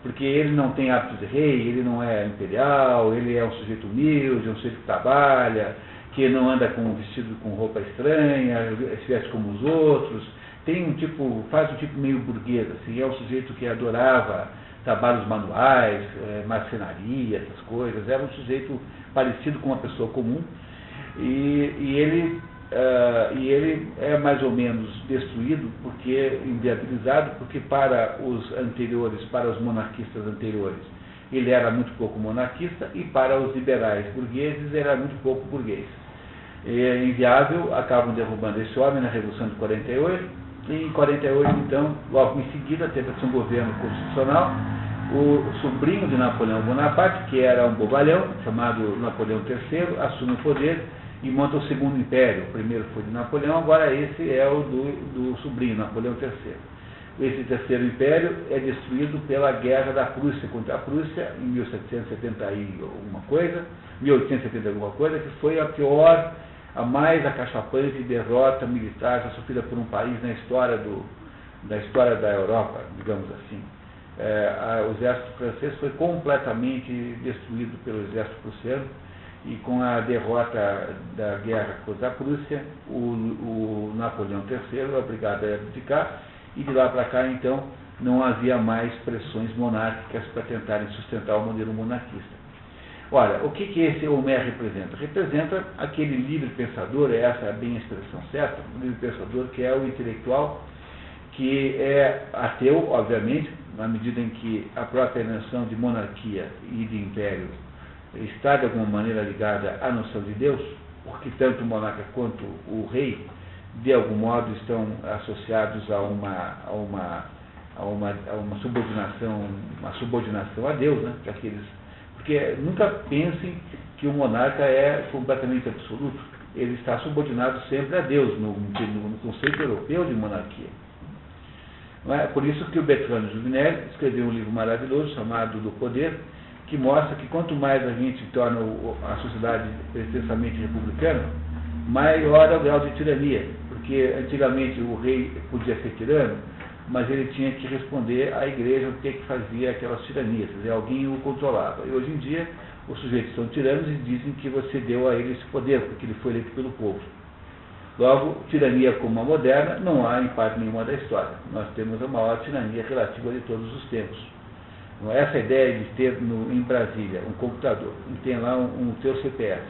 porque ele não tem hábitos de rei, ele não é imperial, ele é um sujeito humilde, um sujeito que trabalha, que não anda com vestido com roupa estranha, se veste como os outros, faz um tipo meio burguês, assim, é um sujeito que adorava trabalhos manuais, marcenaria, essas coisas, era um sujeito parecido com uma pessoa comum, e ele é mais ou menos destruído, inviabilizado, porque para os monarquistas anteriores, ele era muito pouco monarquista, e para os liberais burgueses, ele era muito pouco burguês. É inviável, acabam derrubando esse homem na Revolução de 48, e em 48, então, logo em seguida, teve-se um governo constitucional, o sobrinho de Napoleão Bonaparte, que era um bobalhão, chamado Napoleão III, assume o poder, e monta o segundo império. O primeiro foi de Napoleão, agora esse é o do sobrinho, Napoleão III. esse terceiro império é destruído pela guerra da Prússia contra a Prússia, em 1770 e alguma coisa, 1870 alguma coisa, que foi a pior, a mais acachapante derrota militar já sofrida por um país na história da Europa, digamos assim. O exército francês foi completamente destruído pelo exército prussiano, e com a derrota da guerra contra a Prússia, o Napoleão III é obrigado a abdicar, e de lá para cá, então, não havia mais pressões monárquicas para tentarem sustentar o modelo monarquista. Ora, o que esse Homère representa? Representa aquele livre pensador, essa é bem a expressão certa, o livre pensador que é o intelectual, que é ateu, obviamente, na medida em que a própria noção de monarquia e de império está de alguma maneira ligada à noção de Deus, porque tanto o monarca quanto o rei, de algum modo, estão associados a uma subordinação a Deus, né? Porque nunca pensem que o monarca é completamente absoluto. Ele está subordinado sempre a Deus, no conceito europeu de monarquia. Não é? Por isso que o Bertrand Juvinel escreveu um livro maravilhoso chamado Do Poder, que mostra que quanto mais a gente torna a sociedade extensamente republicana, maior é o grau de tirania. Porque antigamente o rei podia ser tirano, mas ele tinha que responder à igreja o que fazia aquelas tiranias, quer dizer, alguém o controlava. E hoje em dia os sujeitos são tiranos e dizem que você deu a ele esse poder, porque ele foi eleito pelo povo. Logo, tirania como a moderna não há em parte nenhuma da história. Nós temos a maior tirania relativa de todos os tempos. Essa ideia de ter em Brasília um computador, e tem lá um teu CPF,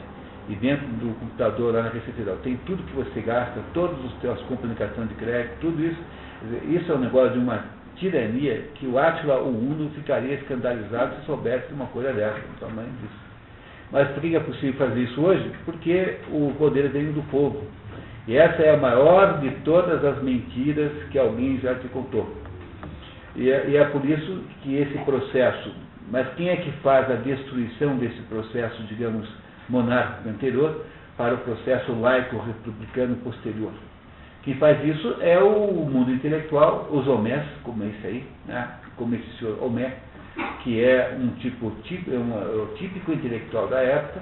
e dentro do computador lá na Receita Federal tem tudo que você gasta, todas as suas compras de cartão de crédito, tudo isso. Isso é um negócio de uma tirania que o Átila Uno ficaria escandalizado se soubesse de uma coisa dessa, do tamanho disso. Mas por que é possível fazer isso hoje? Porque o poder vem do povo. E essa é a maior de todas as mentiras que alguém já te contou. E é por isso que esse processo, mas quem é que faz a destruição desse processo, digamos, monárquico anterior para o processo laico-republicano posterior? Quem faz isso é o mundo intelectual, os homés, como esse aí, né? Como esse senhor Homère, que é um típico intelectual da época,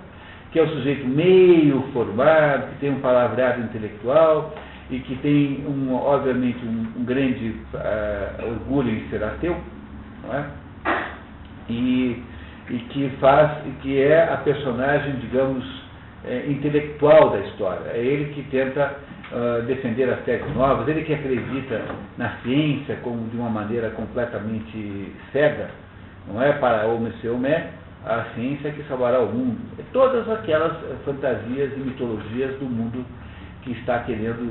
que é um sujeito meio formado, que tem um palavreado intelectual e que tem, obviamente, um grande orgulho em ser ateu, não é? E que é a personagem, digamos, intelectual da história. É ele que tenta defender as teses novas, ele que acredita na ciência como de uma maneira completamente cega, não é? Para o Monsieur Homère, a ciência que salvará o mundo. Todas aquelas fantasias e mitologias do mundo que está querendo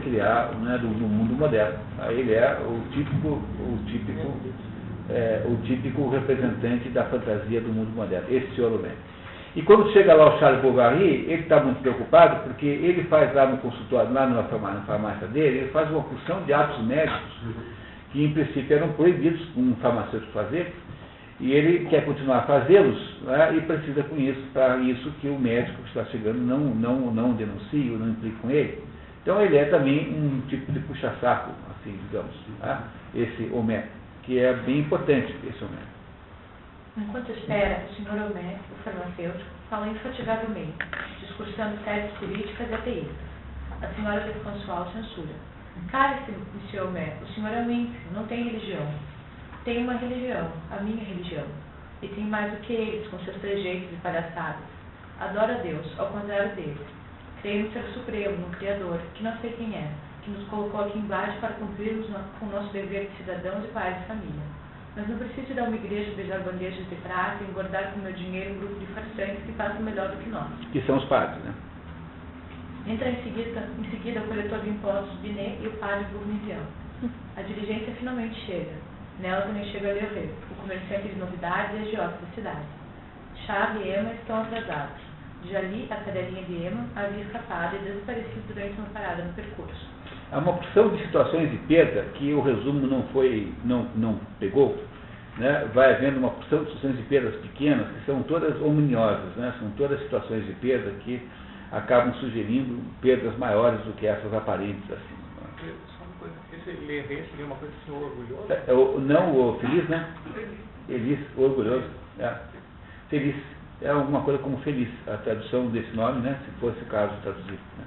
criar, né, do mundo moderno. Ele é o típico representante da fantasia do mundo moderno, esse senhor Homère. E quando chega lá o Charles Bovary, ele está muito preocupado, porque ele faz lá no consultório, lá na farmácia dele, ele faz uma porção de atos médicos que em princípio eram proibidos um farmacêutico fazer, e ele quer continuar a fazê-los, né, e precisa com isso, para isso que o médico que está chegando não denuncie ou não implique com ele. Então ele é também um tipo de puxa-saco, assim, digamos, né, esse Homère, que é bem importante, esse Homère. Enquanto espera, o Sr. Homère, o farmacêutico, fala infatigavelmente, discursando teses políticas e ateístas. A senhora de François censura. Cale-se, Sr. Homère, o senhor é um ímpio, não tem religião. Tem uma religião, a minha religião. E tem mais do que eles, com seus trejeitos e palhaçadas. Adoro a Deus, ao contrário deles. Creio no Ser Supremo, no Criador, que não sei quem é, que nos colocou aqui embaixo para cumprirmos com o nosso dever de cidadãos e pais de família. Mas não preciso ir a uma igreja beijar bandejas de prata e engordar com meu dinheiro um grupo de farsantes que façam melhor do que nós. Que são os padres, né? Entra em seguida o coletor de impostos Binet e o padre Bournivian. A diligência finalmente chega. Nela também chega Levé, o comerciante de novidades e agiota da cidade. Charles e Emma estão atrasados. Jali, a cadelinha de Emma, havia escapado e desaparecido durante uma parada no percurso. Há uma porção de situações de perda que o resumo não pegou, né? Vai havendo uma porção de situações de perdas pequenas que são todas omniosas, né? São todas situações de perda que acabam sugerindo perdas maiores do que essas aparentes assim. Só uma coisa, esse lerê seria uma coisa de senhor orgulhoso? Não o feliz, né? Feliz, orgulhoso. Feliz. É alguma coisa como feliz, a tradução desse nome, né? Se fosse o caso traduzir. Né?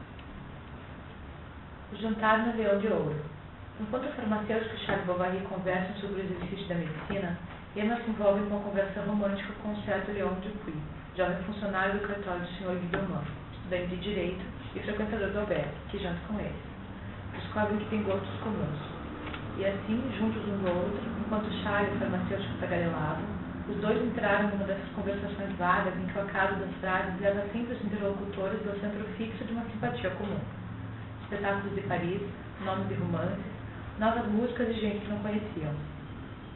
O jantar no Leão de Ouro. Enquanto o farmacêutico e Charles Bovary conversam sobre o exercício da medicina, Emma se envolve com uma conversa romântica com o certo Leon Dupuy, jovem funcionário do cartório do Sr. Guilherme, estudante de Direito e frequentador do Albert, que janta com eles. Descobrem que têm gostos comuns. E assim, juntos um do outro, enquanto Charles e o farmacêutico tagarelavam, os dois entraram numa dessas conversações vagas em que o acaso das frases leva sempre os interlocutores ao centro fixo de uma simpatia comum. Espetáculos de Paris, nomes de romances, novas músicas e gente que não conheciam.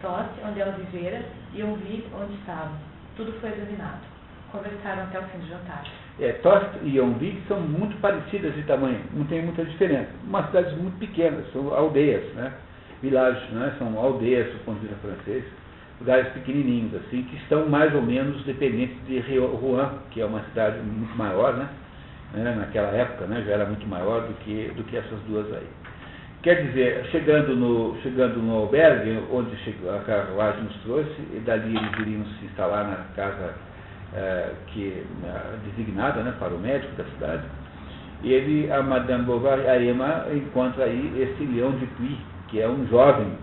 Tosse, onde ela vivera, e Yonville, onde estava. Tudo foi examinado. Conversaram até o fim do jantar. Tosse e Yonville são muito parecidas de tamanho, não tem muita diferença. Umas cidades muito pequenas, são aldeias, né? Vilages, né? São aldeias, do ponto de vista francês, lugares pequenininhos, assim, que estão mais ou menos dependentes de Rouen, que é uma cidade muito maior, né? Naquela época, né? Já era muito maior do que essas duas aí. Quer dizer, chegando no albergue, onde a carruagem nos trouxe, e dali eles iriam se instalar na casa designada, né, para o médico da cidade, e a Madame Bovary, a Emma, encontra aí esse Leon Dupuy, que é um jovem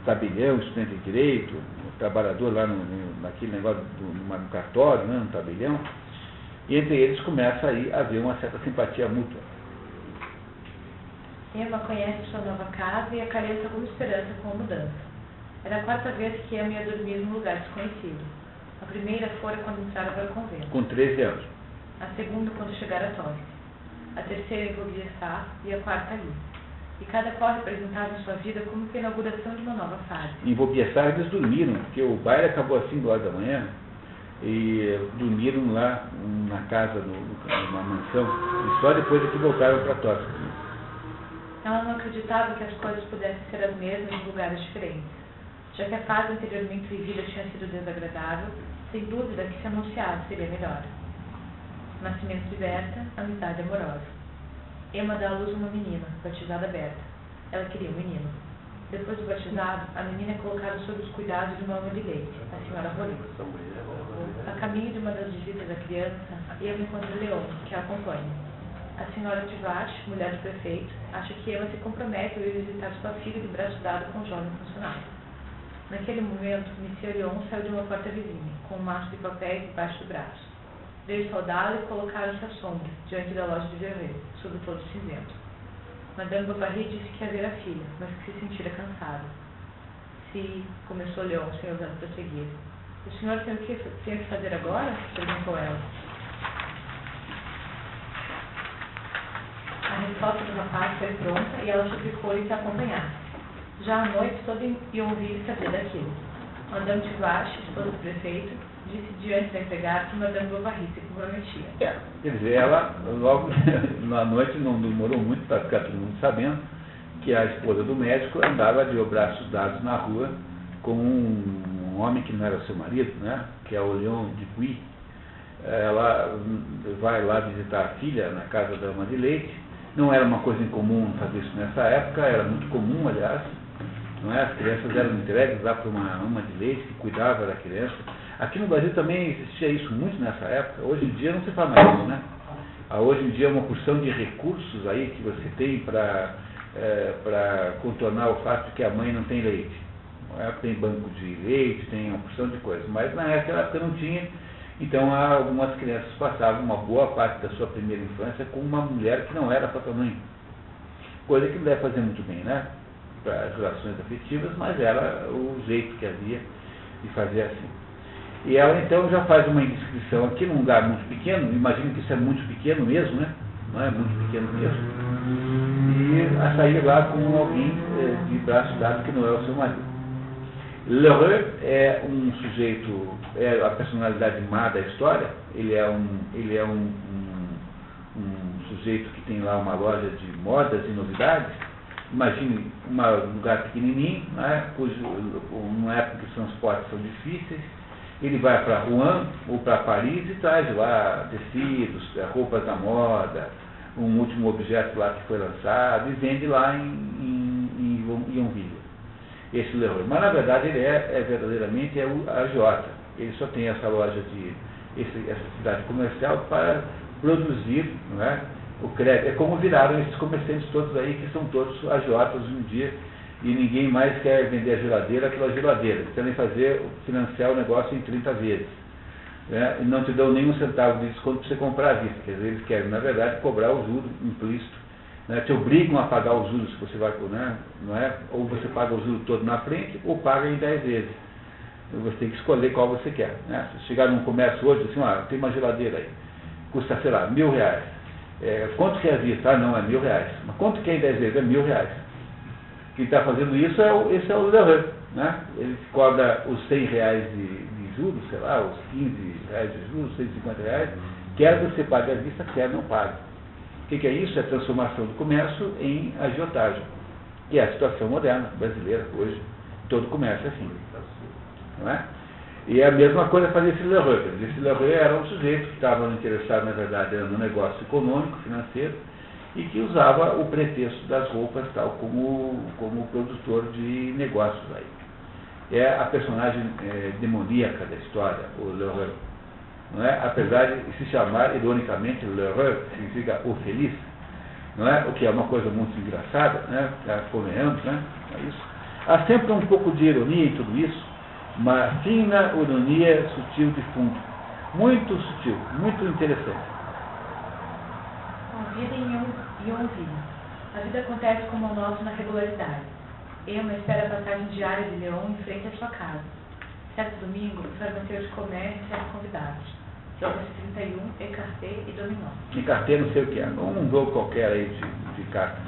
tabelião, estudante de direito, trabalhador lá naquele negócio no cartório, né, no tabelião, e entre eles começa aí a haver uma certa simpatia mútua. Emma conhece sua nova casa e acalenta alguma esperança com a mudança. Era a quarta vez que Emma ia dormir num lugar desconhecido. A primeira fora quando entraram para o convento. Com 13 anos. A segunda quando chegara a Tosse. A terceira em Vaubyessard e a quarta ali. E cada qual representava em sua vida como que a inauguração de uma nova fase. Em Vaubyessard eles dormiram, porque o baile acabou às 5 horas da manhã, e dormiram lá na casa, numa mansão, e só depois é que voltaram para Tosse. Ela não acreditava que as coisas pudessem ser as mesmas em lugares diferentes. Já que a fase anteriormente vivida tinha sido desagradável, sem dúvida que se anunciava seria melhor. Nascimento de Berta, amizade amorosa. Emma dá à luz uma menina, batizada Berta. Ela queria um menino. Depois do batizado, a menina é colocada sob os cuidados de uma ama de leite, a senhora Rolim. A caminho de uma das visitas da criança, Emma encontra Leon, que a acompanha. A senhora Tivache, mulher do prefeito, acha que Emma se compromete ao ir visitar sua filha de braço dado com o jovem funcionário. Naquele momento, Monsieur Leon saiu de uma porta vizinha, com um maço de papéis debaixo do braço. Veio saudá-la e colocaram-se à sombra, diante da loja de Verret, sob o todo cinzento. Madame Bovary disse que ia ver a filha, mas que se sentira cansada. Se, começou Leon, sem ousar prosseguir. O senhor tem o que fazer agora? Perguntou ela. A resposta do rapaz foi pronta e ela suplicou-lhe que a acompanhasse. Já à noite, todo Yonville sabia daquilo. Madame Tivache, esposa do prefeito, disse diante da empregada que Madame Bovary se comprometia. Quer dizer, ela, logo na noite, não demorou muito para ficar todo mundo sabendo que a esposa do médico andava de braços dados na rua com um homem que não era seu marido, né, que é o Leon Dupuy. Ela vai lá visitar a filha na casa da ama de leite. Não era uma coisa incomum fazer isso nessa época, era muito comum, aliás. Não é? As crianças eram entregues lá para uma ama de leite que cuidava da criança. Aqui no Brasil também existia isso muito nessa época. Hoje em dia não se faz mais isso, né? Hoje em dia é uma porção de recursos aí que você tem para contornar o fato de que a mãe não tem leite. Não é? Tem banco de leite, tem uma porção de coisas. Mas naquela época não tinha. Então, algumas crianças passavam uma boa parte da sua primeira infância com uma mulher que não era própria mãe. Coisa que não deve fazer muito bem, né? Para as relações afetivas, mas era o jeito que havia de fazer assim. E ela, então, já faz uma indiscrição aqui num lugar muito pequeno, imagino que isso é muito pequeno mesmo, né? Não é muito pequeno mesmo. E a sair lá com alguém de braço dado que não é o seu marido. L'Heureux é um sujeito, é a personalidade má da história. Ele é um sujeito que tem lá uma loja de modas e novidades. Imagine um lugar pequenininho, né, numa época que os transportes são difíceis. Ele vai para Rouen ou para Paris e traz lá tecidos, roupas da moda, um último objeto lá que foi lançado e vende lá em Yonville, esse Leroy. Mas na verdade ele verdadeiramente é o agiota. Ele só tem essa loja essa cidade comercial para produzir, não é, o crédito. É como viraram esses comerciantes todos aí, que são todos agiotas um dia, e ninguém mais quer vender a geladeira, aquela geladeira. Eles querem financiar o negócio em 30 vezes. Né? E não te dão nenhum centavo de desconto para você comprar à vista. Quer dizer, eles querem, na verdade, cobrar o juro implícito. Né? Te obrigam a pagar os juros que você vai, né? Não é? Ou você paga o juro todo na frente, ou paga em 10 vezes. Você tem que escolher qual você quer. Né? Se chegar num comércio hoje, assim, tem uma geladeira aí, custa, sei lá, R$1.000. Quanto que é a vista? Ah, não, é R$1.000. Mas quanto que é em 10 vezes? É R$1.000. Quem está fazendo isso esse é o Leroy. Né? Ele cobra os R$100 de juros, sei lá, os R$15 de juros, R$150, quer você pague à vista, quer não pague. O que é isso? É a transformação do comércio em agiotagem, que é a situação moderna, brasileira, hoje. Todo comércio é assim. Não é? E a mesma coisa fazia esse Leroy. Esse Leroy era um sujeito que estava interessado, na verdade, no negócio econômico, financeiro, e que usava o pretexto das roupas tal como produtor de negócios aí. É a personagem demoníaca da história, o Leroy. Não é? Apesar de se chamar, ironicamente, Leroy, que significa o feliz, não é? O que é uma coisa muito engraçada, né? Convenhamos, né? É isso. Há sempre um pouco de ironia em tudo isso, uma fina ironia sutil de fundo. Muito sutil, muito interessante. A vida em Yonville. A vida acontece como o nosso na regularidade. Emma espera a passagem diária de Leon em frente à sua casa. Certo domingo, o farmacêutico começa a ser convidados. Jogos 31, Écarté e Dominó. Écarté não sei o que é, um jogo qualquer aí de cartas.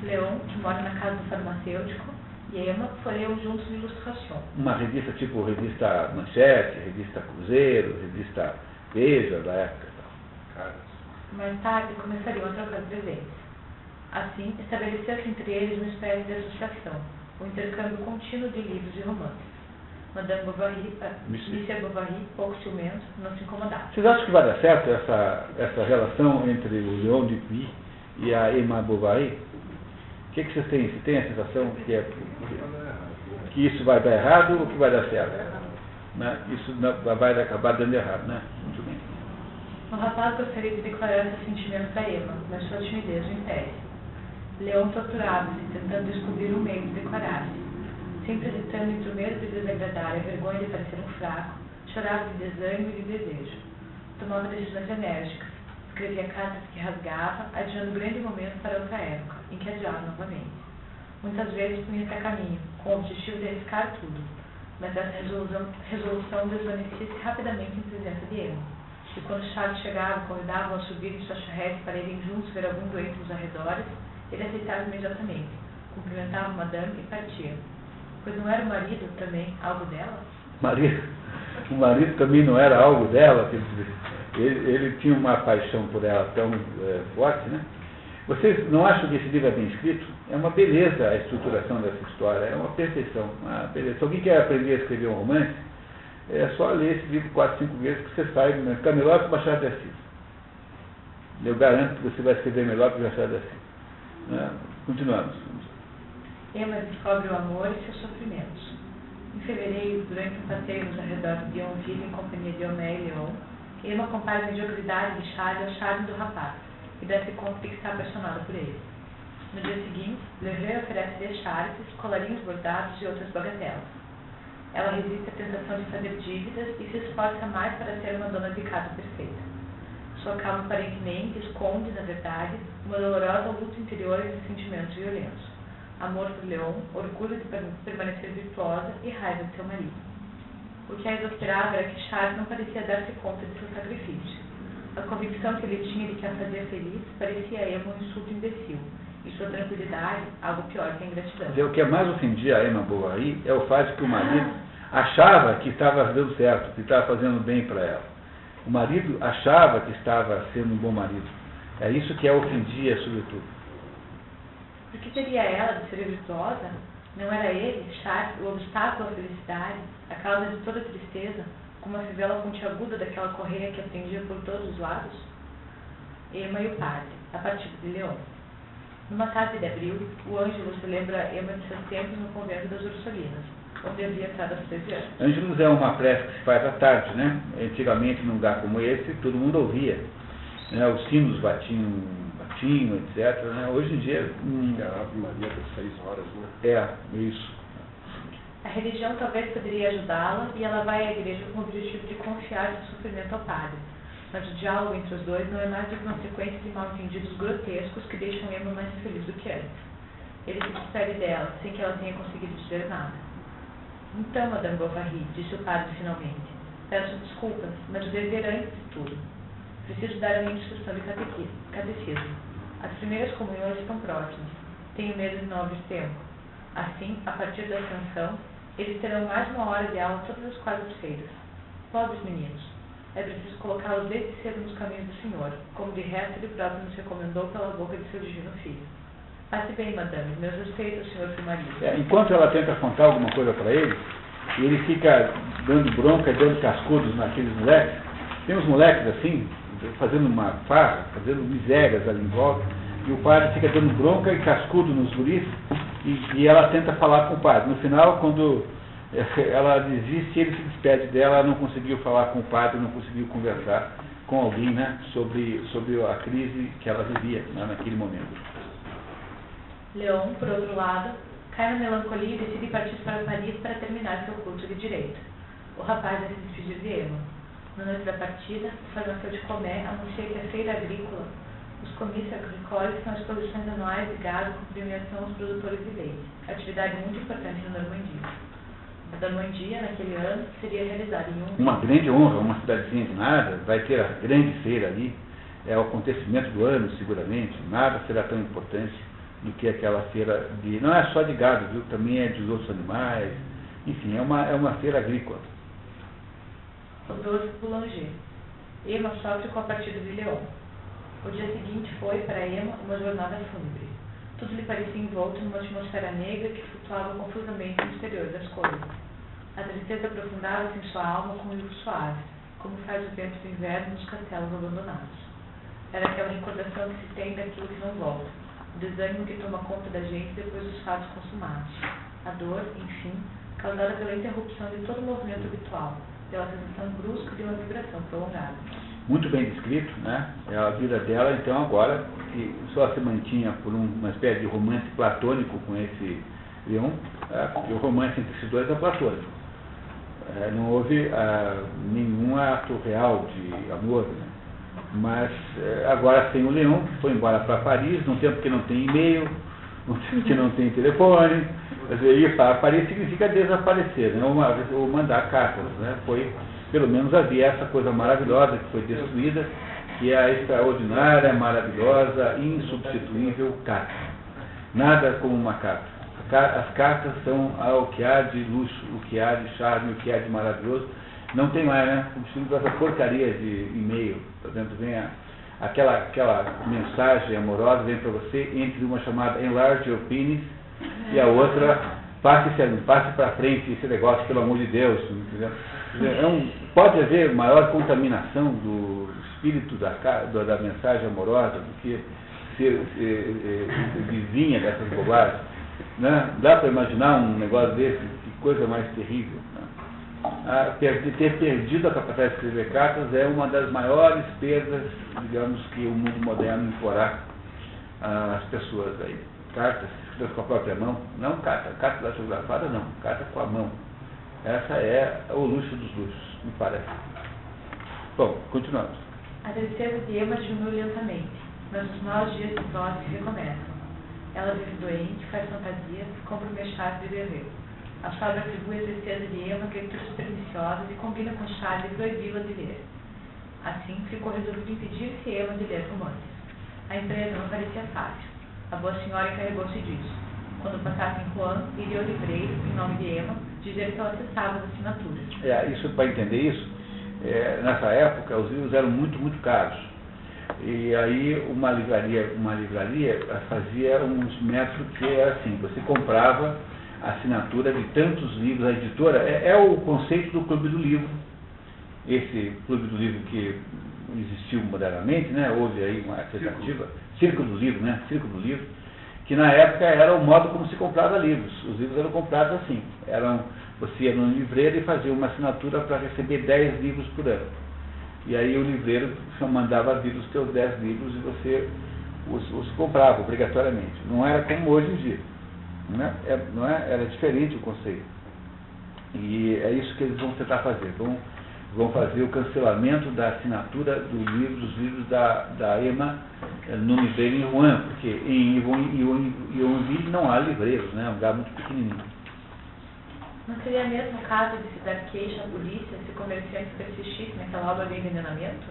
Leon, que mora na casa do farmacêutico, e Emma folheiam juntos de Illustration. Uma revista tipo revista Manchete, revista Cruzeiro, revista Veja da época. Mais tarde começariam a trocar presentes. Assim, estabeleceu-se entre eles uma espécie de associação, um intercâmbio contínuo de livros e romances. Madame Bovary, Monsieur Bovary, pouco ciumento, não se incomodava. Vocês acham que vai dar certo essa relação entre o Leon Dupuy e a Emma Bovary? O que vocês têm? Você tem a sensação que isso vai dar errado ou que vai dar certo? Né? Isso vai acabar dando errado, né? Muito bem. O rapaz gostaria de declarar seus sentimentos a Emma, mas sua timidez o impede. Leon torturava-se, tentando descobrir um meio de declarar-se. Sempre hesitando entre o medo de desagradar e a vergonha de parecer um fraco, chorava de desânimo e de desejo. Tomava decisões enérgicas, escrevia cartas que rasgava, adiando o grande momento para outra época, em que adiava novamente. Muitas vezes punha-se a caminho, com o objetivo de arriscar tudo, mas essa resolução desvanecia-se rapidamente em presença de Emma. E quando Charles chegava, convidava-o a subir em sua charrete para irem juntos ver algum doente nos arredores, ele aceitava imediatamente, cumprimentava a madame e partia. Pois não era o marido também algo dela? O marido também não era algo dela? Ele tinha uma paixão por ela tão forte, né? Vocês não acham que esse livro é bem escrito? É uma beleza a estruturação dessa história, é uma perfeição. Uma beleza. Se alguém quer aprender a escrever um romance, é só ler esse livro 4, 5 vezes que você sai, né? Fica melhor que o Machado de Assis. Eu garanto que você vai escrever melhor que o Machado de Assis. Né? Continuamos. Emma descobre o amor e seus sofrimentos. Em fevereiro, durante um passeio nos arredores de Yonville em companhia de Homé e Leon, Emma compara a mediocridade de Charles ao charme do rapaz e dá-se conta de que está apaixonada por ele. No dia seguinte, Leroy oferece a Charles colarinhos bordados e outras bagatelas. Ela resiste à tentação de fazer dívidas e se esforça mais para ser uma dona de casa perfeita. Sua calma aparentemente esconde, na verdade, uma dolorosa luta interior entre sentimentos violentos. Amor por Leon, orgulho de permanecer virtuosa e raiva de seu marido. O que a exasperava era que Charles não parecia dar-se conta de seu sacrifício. A convicção que ele tinha de que a fazia feliz parecia a Emma um insulto imbecil, e sua tranquilidade algo pior que a ingratidão. O que mais ofendia a Emma Bovary é o fato de que o marido achava que estava dando certo, que estava fazendo bem para ela. O marido achava que estava sendo um bom marido. É isso que a ofendia, sobretudo. Por que teria ela de ser virtuosa? Não era ele, Charles, o obstáculo à felicidade, a causa de toda tristeza, como a fivela pontiaguda daquela correia que a prendia por todos os lados? Emma e o padre, a partir de Leon. Numa tarde de abril, o Ângelus celebra Emma de seus tempos no convento das Ursulinas, onde havia entrado aos 13 anos. Ângelus é uma prece que se faz à tarde, né? Antigamente, num lugar como esse, todo mundo ouvia. Né? Os sinos batiam, etc. Né? Hoje em dia... A Ave Maria das 6 horas, né? É, isso. A religião talvez poderia ajudá-la e ela vai à igreja com o objetivo de confiar seu sofrimento ao padre. Mas o diálogo entre os dois não é mais do que uma sequência de mal-entendidos grotescos que deixam Emma mais feliz do que antes. Ele se despede dela, sem que ela tenha conseguido dizer nada. Então, Madame Bovary, disse o padre finalmente, peço desculpas, mas o dever antes de tudo. Preciso dar a minha instrução de catecismo. As primeiras comunhões estão próximas. Tenho medo de não haver tempo. Assim, a partir da ascensão, eles terão mais de 1 hora de aula todas as quartas-feiras. Pobres meninos, é preciso colocá-los desde cedo nos caminhos do Senhor, como de resto ele próprio nos recomendou pela boca de seu divino filho. Passe bem, madame, meus respeitos ao senhor seu marido. Enquanto ela tenta contar alguma coisa para ele, e ele fica dando bronca, dando cascudos naqueles moleques, tem uns moleques assim, fazendo uma farra, fazendo misérias ali em volta, e o padre fica dando bronca e cascudo nos guris, e ela tenta falar com o padre. No final, quando ela desiste, ele se despede dela, ela não conseguiu falar com o padre, não conseguiu conversar com alguém, né, sobre a crise que ela vivia, né, naquele momento. Leon, por outro lado, cai na melancolia e decide partir para Paris para terminar seu curso de direito. O rapaz vai se despedir de Emma. Na noite da partida, o farmacêutico Comé anuncia que a feira agrícola, os comícios agrícolas, são exposições anuais de gado com premiação aos produtores de leite, atividade muito importante na Normandia. A Normandia, naquele ano, seria realizada em uma grande honra, uma cidadezinha de nada, vai ter a grande feira ali, é o acontecimento do ano, seguramente, nada será tão importante do que aquela feira de... Não é só de gado, viu? Também é de outros animais, enfim, é uma feira agrícola. O 12 Boulanger. Emma sofre com a partida de Leon. O dia seguinte foi, para Emma, uma jornada fúnebre. Tudo lhe parecia envolto numa atmosfera negra que flutuava confusamente no exterior das coisas. A tristeza aprofundava-se em sua alma com um livro suave, como faz o vento do inverno nos castelos abandonados. Era aquela recordação que se tem daquilo que não volta, o desânimo que toma conta da gente depois dos fatos consumados. A dor, enfim, causada pela interrupção de todo o movimento habitual, pela sensação brusca de uma vibração prolongada. Muito bem descrito, né? É a vida dela, então, agora, que só se mantinha por uma espécie de romance platônico com esse Leon, porque o romance entre esses dois é platônico. Não houve nenhum ato real de amor, né? Mas agora tem o Leon, que foi embora para Paris, num tempo que não tem e-mail, num tempo que não tem telefone. Quer dizer, ir para Paris significa desaparecer, né? Ou mandar cartas, né? Pelo menos havia essa coisa maravilhosa que foi destruída, que é a extraordinária, maravilhosa, insubstituível carta. Nada como uma carta. As cartas são o que há de luxo, o que há de charme, o que há de maravilhoso. Não tem mais, né? Substituindo essa porcaria de e-mail. Portanto, vem aquela mensagem amorosa, vem para você entre uma chamada Enlarge Your Penis e a outra passe para frente esse negócio, pelo amor de Deus. Entendeu? Pode haver maior contaminação do espírito da mensagem amorosa do que ser vizinha dessas bobagens. Né? Dá para imaginar um negócio desse? Que coisa mais terrível. Né? Ter perdido a capacidade de escrever cartas é uma das maiores perdas, digamos, que o mundo moderno imporá às pessoas aí. Cartas escritas com a própria mão, não carta datilografada não, carta com a mão. Essa é o luxo dos luxos, me parece. Bom, continuamos. A tristeza de Emma diminui lentamente, mas os maus dias de Prost recomeçam. Ela vive doente, faz fantasias, compra uma chave de beber. A fábrica atribui a tristeza de Emma leituras perniciosas e combina com chave e proibi-la de ler. Assim, ficou resolvido impedir-se Emma de ler romances. A empresa não parecia fácil. A boa senhora encarregou-se disso. Quando passasse em Rouen, iria ao livreiro, em nome de Emma, dizer que ela acessava as assinaturas. Para entender isso, nessa época os livros eram muito, muito caros. E aí uma livraria fazia uns métodos que era assim, você comprava a assinatura de tantos livros, a editora, é o conceito do Clube do Livro, esse Clube do Livro que existiu modernamente, né? Houve aí uma tentativa, Círculo do Livro, né? Círculo do Livro, que na época era o modo como se comprava livros. Os livros eram comprados assim, você ia num livreiro e fazia uma assinatura para receber 10 livros por ano. E aí o livreiro mandava vir os teus 10 livros e você os comprava obrigatoriamente. Não era como hoje em dia. Não é? Era diferente o conceito. E é isso que eles vão tentar fazer. Vão fazer o cancelamento da assinatura dos livros da EMA no livreiro em Rouen, porque em Yonville não há livreiros, né? É um lugar muito pequenininho. Não seria mesmo o caso de se dar queixa à polícia se comerciantes persistissem naquela obra de envenenamento?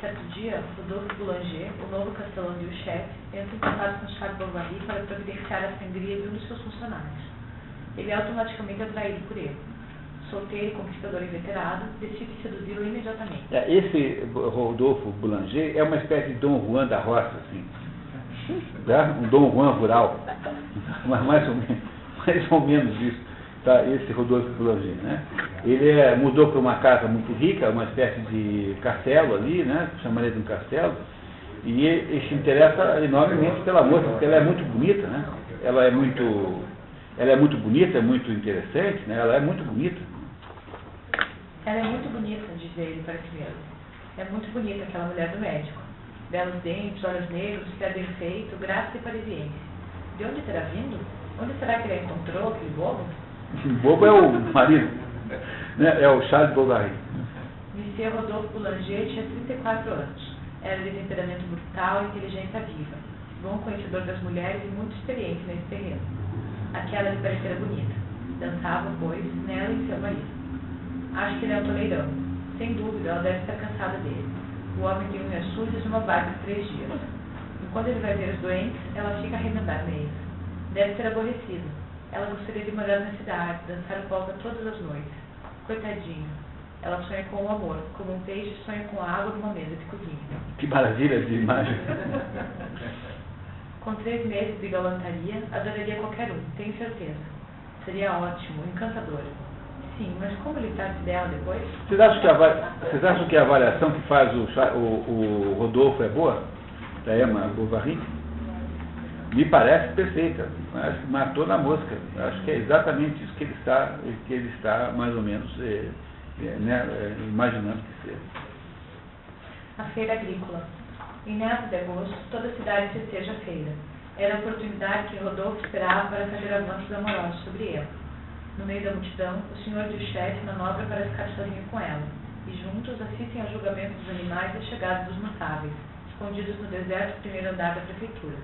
Certo dia, Rodolphe Boulanger, o novo castelão de Uchette, entra em contato com Charles Bovary para providenciar a sangria de um de seus funcionários. Ele é automaticamente atraído por ele. Solteiro, conquistador inveterado, decide seduzi-lo imediatamente. Esse Rodolphe Boulanger é uma espécie de Dom Juan da roça, assim. Tá? Um Dom Juan rural. Mais ou menos isso. Tá, esse Rodolphe Boulanger, né? Ele mudou para uma casa muito rica, uma espécie de castelo ali, né? Chamaria de um castelo, e ele se interessa enormemente pela moça, porque ela é muito bonita, né? Ela é muito bonita, é muito interessante, né? Ela é muito bonita. Ela é muito bonita, dizia ele para si mesmo. É muito bonita aquela mulher do médico. Belos dentes, olhos negros, pé bem feito, graça e parisiense. De onde terá vindo? Onde será que ele a encontrou, aquele bobo? O bobo é o marido, né? É o Charles Bovary. Monsieur Rodolphe Boulanger tinha 34 anos. Era de temperamento brutal e inteligência viva. Bom conhecedor das mulheres e muito experiente nesse terreno. Aquela lhe parecera bonita. Dançava, pois, nela e em seu marido. Acho que ele é um toleirão. Sem dúvida, ela deve estar cansada dele. O homem tem unhas sujas e uma barba de 3 dias. Enquanto ele vai ver os doentes, ela fica a remendar meias. Deve ser aborrecida. Ela gostaria de morar na cidade, dançar polka todas as noites. Coitadinha. Ela sonha com o amor, como um peixe sonha com a água numa mesa de cozinha. Que maravilha de imagem. Com 3 meses de galantaria, adoraria qualquer um, tenho certeza. Seria ótimo, encantador. Sim, mas como ele trata dela depois? Vocês acham que a avaliação que faz o Rodolfo é boa? Da Emma Bovary? Me parece perfeita. Acho que matou na mosca. Acho que é exatamente isso que ele está mais ou menos imaginando que seja. A feira agrícola. Em meados de agosto, toda a cidade festeja a feira. Era a oportunidade que Rodolfo esperava para fazer avanços amorosos sobre ela. No meio da multidão, o senhor de Uchette manobra para ficar sozinho com ela, e juntos assistem ao julgamento dos animais e à chegada dos notáveis, escondidos no deserto primeiro andar da prefeitura.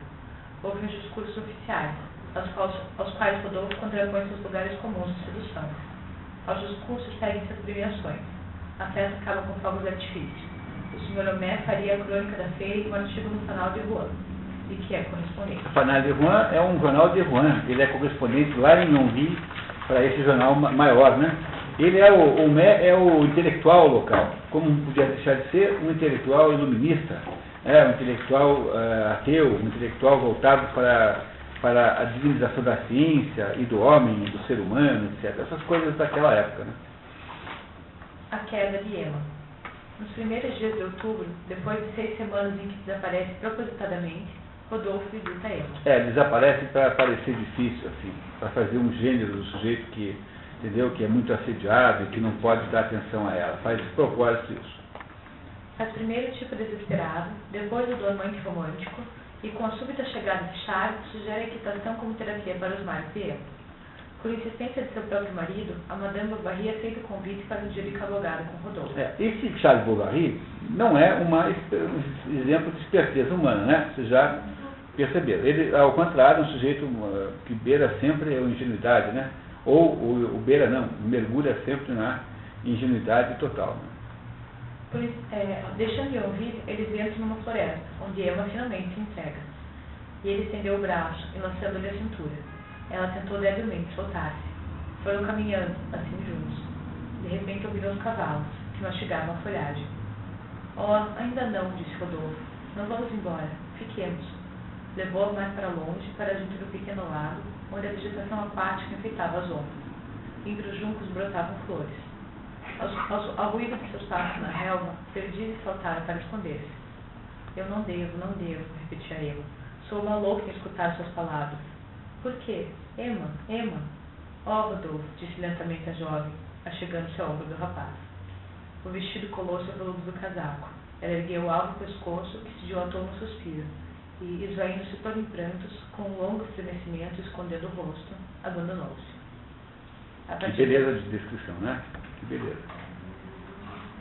Ouvem os discursos oficiais, aos quais Rodolfo contrapõe seus lugares comuns de sedução. Aos discursos seguem-se as premiações. A festa acaba com fogos de artifício. O Sr. Homé faria a crônica da feira em um artigo no Fanal de Rouen, de que é correspondente. O Fanal de Rouen é um jornal de Rouen. Ele é correspondente lá em Yonville para esse jornal maior, né? Ele é o Homé é o intelectual local, como podia deixar de ser um intelectual iluminista, um intelectual ateu, um intelectual voltado para a divinização da ciência e do homem, do ser humano, etc. Essas coisas daquela época, né? A queda de Emma. Nos primeiros dias de outubro, depois de 6 semanas em que desaparece propositadamente, Rodolfo visita Emma. Desaparece para parecer difícil, assim, para fazer um gênero do sujeito que, entendeu, que é muito assediado e que não pode dar atenção a ela. Faz de propósito isso. Faz primeiro tipo desesperado, depois o do amante romântico, e com a súbita chegada de Charles, sugere a equitação como terapia para os males de Emma. Por insistência de seu próprio marido, a Madame Bovary aceita o convite para um dia de cavalgada com Rodolfo. Esse Charles Bovary não é um exemplo de esperteza humana, né? Vocês já perceberam. Ele, ao contrário, é um sujeito que beira sempre a ingenuidade, né? Ou beira não, mergulha sempre na ingenuidade total. Né? Deixando Yonville, eles entram numa floresta, onde Emma finalmente se entrega. E ele estendeu o braço, enlaçando-lhe a cintura. Ela tentou debilmente soltar-se. Foram caminhando, assim juntos. De repente ouviram os cavalos, que mastigavam a folhagem. Oh, ainda não, disse Rodolfo. Não vamos embora. Fiquemos. Levou-a mais para longe, para junto do pequeno lago, onde a vegetação aquática enfeitava as ondas. Entre os juncos brotavam flores. Ao ruído de seus passos na relva, perdi e saltaram para esconder-se. Eu não devo, repetia Emma. Sou uma louca em escutar suas palavras. Por quê? Emma, Emma. Oh, Rodolfo, disse lentamente a jovem, achegando-se ao ombro do rapaz. O vestido colou-se ao volume do casaco. Ela ergueu o alto pescoço e se dilatou num suspiro, e, esvaindo-se toda em prantos, com um longo estremecimento escondendo o rosto, abandonou-se. Que beleza de descrição, né? Que beleza.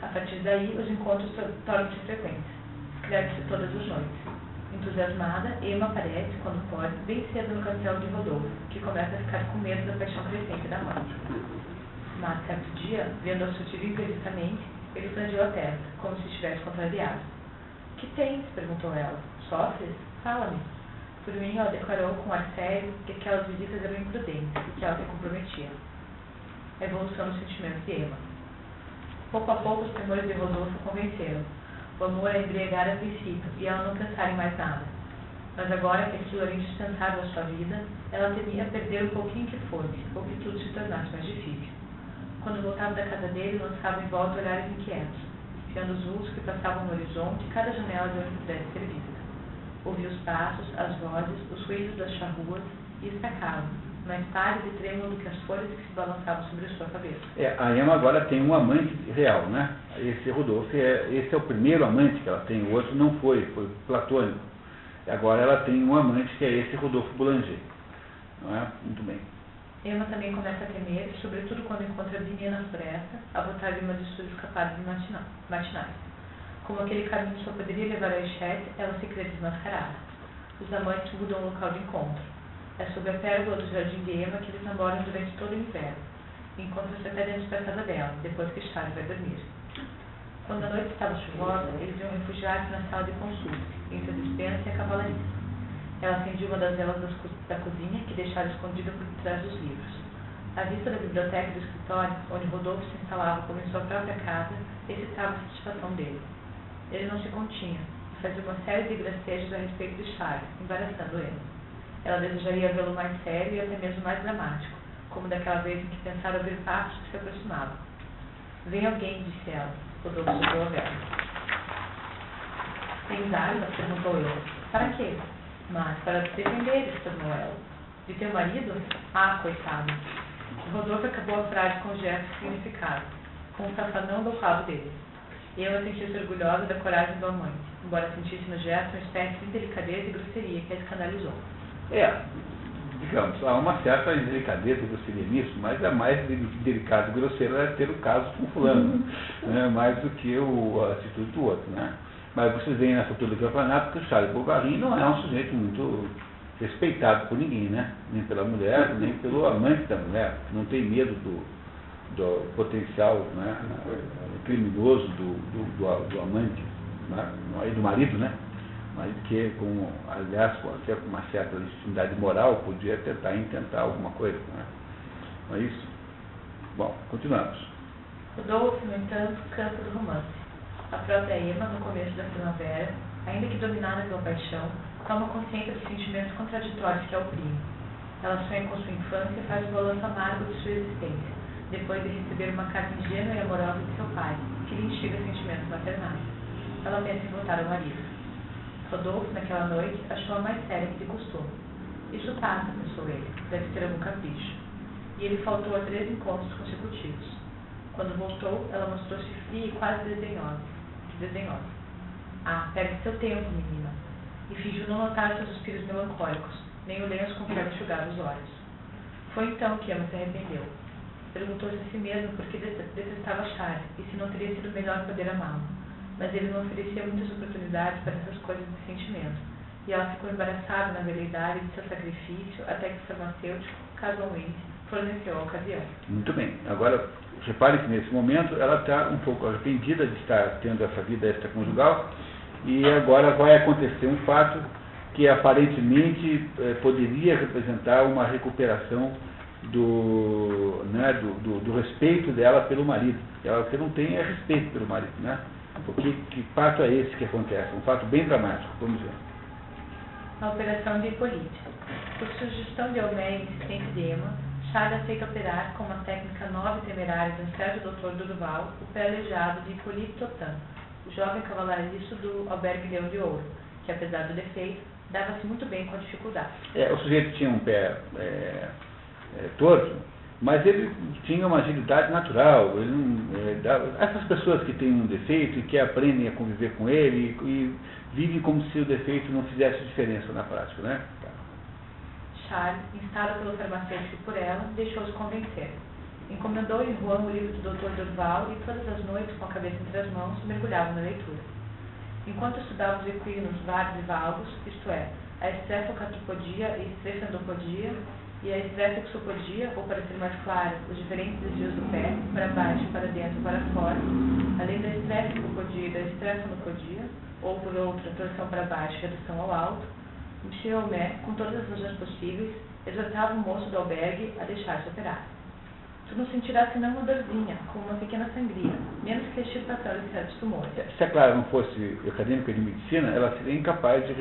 A partir daí, os encontros tornam-se frequentes. Escreve-se todas as noites. Entusiasmada, Emma aparece, quando pode, bem cedo no castelo de Rodolfo, que começa a ficar com medo da paixão crescente da mãe. Mas, certo dia, vendo-a surgir imprevisamente, ele franziu a testa, como se estivesse contrariado. — Que tens? Perguntou ela. — Sofres? Fala-me. Por mim, ela declarou com ar sério que aquelas visitas eram imprudentes e que ela se comprometia. A evolução dos sentimentos de Emma. Pouco a pouco, os temores de Rodolfo convenceram. O amor a embriagara a princípio, e ela não pensara em mais nada. Mas agora que aquilo era indispensável à sua vida, ela temia perder o pouquinho que fosse, ou que tudo se tornasse mais difícil. Quando voltava da casa dele, lançava em volta olhares inquietos, espiando os vultos que passavam no horizonte e cada janela de onde pudesse ser vista. Ouvia os passos, as vozes, os ruídos das charruas, e estacava, mais pálido e trêmulo do que as folhas que se balançavam sobre a sua cabeça. A Emma agora tem um amante real, né? Esse Rodolfo, esse é o primeiro amante que ela tem, o outro não foi platônico. Agora ela tem um amante que é esse Rodolfo Boulanger. Não é? Muito bem. Emma também começa a temer, sobretudo quando encontra Binet na floresta, a botar-lhe uma de suas escapadas matinais. Como aquele caminho só poderia levar a Echete, ela se crê desmascarada. Os amantes mudam o local de encontro. É sob a pérgola do jardim de Emma que eles namoram durante todo o inverno. Encontram-se até dentro da casa dela, depois que Charles vai dormir. Quando a noite estava chuvosa, eles iam refugiar-se na sala de consulta, entre a despensa e a cavalaria. Ela acendia uma das velas da cozinha, que deixara escondida por detrás dos livros. À vista da biblioteca e do escritório, onde Rodolfo se instalava como em sua própria casa, excitava a satisfação dele. Ele não se continha, e fazia uma série de gracejos a respeito de Charles, embaraçando ele. Ela desejaria vê-lo mais sério e até mesmo mais dramático, como daquela vez em que pensara ouvir passos que se aproximavam. — Vem alguém, disse ela. Rodolfo soprou a vela. — Tens armas? Perguntou ele. — Para quê? — Mas para te defender, exclamou ela. — De teu marido? Ah, coitado. Rodolfo acabou a frase com um gesto significado, com um safanão do cabo dele. E ela sentiu-se orgulhosa da coragem do amante, embora sentisse no gesto uma espécie de delicadeza e grosseria que a escandalizou. Digamos, há uma certa delicadeza e grosseria nisso, mas é mais delicado e grosseiro é ter o caso com fulano, né, mais do que a atitude do outro, né? Mas vocês veem nessa altura do campeonato que o Charles Bovary não é um sujeito muito respeitado por ninguém, né? Nem pela mulher, nem pelo amante da mulher. Não tem medo do potencial, né, criminoso do amante, né, e do marido, né? Mas que, aliás, até com uma certa legitimidade moral, podia intentar alguma coisa, né? Não é isso? Bom, continuamos. Rodolfo, no entanto, cansa do romance. A própria Emma, no começo da primavera, ainda que dominada pela paixão, toma consciência dos sentimentos contraditórios que a oprimem. Ela sonha com sua infância e faz o balanço amargo de sua existência, depois de receber uma carta ingênua e amorosa de seu pai, que lhe instiga sentimentos maternais. Ela pensa em voltar ao marido. Rodolfo, naquela noite, achou-a mais séria que de costume. Isso passa, pensou ele, deve ter algum capricho. E ele faltou a 3 encontros consecutivos. Quando voltou, ela mostrou-se fria e quase desdenhosa. Ah, perde seu tempo, menina. E fingiu não notar seus suspiros melancólicos, nem o lenço com que ela enxugava os olhos. Foi então que Emma se arrependeu. Perguntou-se a si mesma por que detestava Charles e se não teria sido melhor poder amá-lo. Mas ele não oferecia muitas oportunidades para essas coisas de sentimento, e ela ficou embaraçada na veleidade de seu sacrifício até que o farmacêutico, casualmente, forneceu a ocasião. Muito bem. Agora, repare que nesse momento ela está um pouco arrependida de estar tendo essa vida extraconjugal, e agora vai acontecer um fato que aparentemente poderia representar uma recuperação do respeito dela pelo marido. Ela que não tem respeito pelo marido, né? Porque que fato é esse que acontece? Um fato bem dramático, vamos ver. A operação de Hipólite. Por sugestão de Homé e insistência de Emma, Charles aceita operar com uma técnica nova e temerária do incerto Dr. Durval o pé aleijado de Hippolyte Totin, o jovem cavalariço do Albergue Leão de Ouro, que apesar do defeito, dava-se muito bem com a dificuldade. O sujeito tinha um pé torto, mas ele tinha uma agilidade natural. Ele não, essas pessoas que têm um defeito e que aprendem a conviver com ele e vivem como se o defeito não fizesse diferença na prática, né? Charles, instado pelo farmacêutico por ela, deixou-se convencer. Encomendou em Juan o livro do Dr. Durval e todas as noites, com a cabeça entre as mãos, mergulhava na leitura. Enquanto estudava os equinos vários e valgos, isto é, a estreptocatropodia e estrefendopodia, e a estrefexopodia, ou para ser mais claro, os diferentes desvios do pé, para baixo, para dentro, para fora, além da estrefecopodia e da estrefanopodia, ou por outra, torção para baixo e redução ao alto, Monsieur Homais, com todas as razões possíveis, exortava o moço do albergue a deixar-se operar. Tu não sentirás senão uma dorzinha, com uma pequena sangria, menos que a extirpação de certos tumores. Se a Clara não fosse acadêmica de medicina, ela seria incapaz de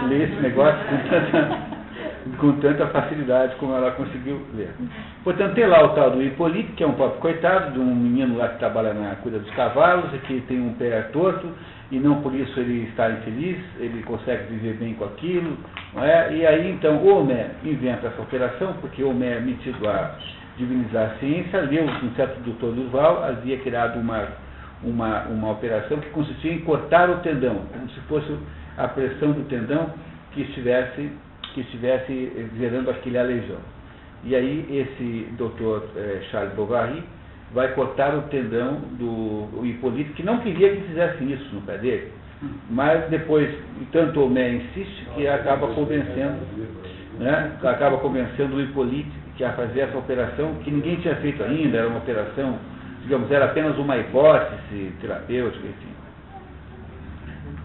ler esse negócio com tanta facilidade como ela conseguiu ler. Portanto, tem lá o tal do Hippolyte, que é um pobre coitado, de um menino lá que trabalha na cuida dos cavalos e que tem um pé torto, e não por isso ele está infeliz, ele consegue viver bem com aquilo, não é? E aí então o Homais inventa essa operação, porque o Homais é metido a divinizar a ciência, leu um certo doutor Durval, havia criado uma operação que consistia em cortar o tendão, como se fosse a pressão do tendão que estivesse gerando aquele aleijão. E aí esse doutor Charles Bovary vai cortar o tendão do Hippolyte, que não queria que fizessem isso no pé dele, mas depois, tanto o Homais insiste, que acaba convencendo o Hippolyte que a fazer essa operação, que ninguém tinha feito ainda, era uma operação, digamos, era apenas uma hipótese terapêutica, enfim.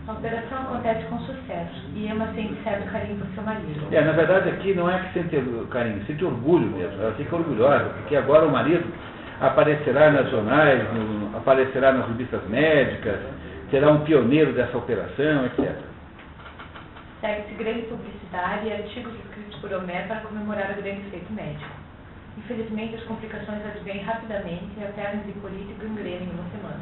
A operação acontece com sucesso, e Emma sente certo carinho por seu marido. Na verdade aqui não é que sente carinho, sente orgulho mesmo, ela fica orgulhosa, porque agora o marido aparecerá nos jornais, aparecerá nas revistas médicas, será um pioneiro dessa operação, etc. Segue-se grande publicidade e artigos escritos por Homais para comemorar o grande feito médico. Infelizmente, as complicações advêm rapidamente e a perna de Hippolyte gangrena em uma semana.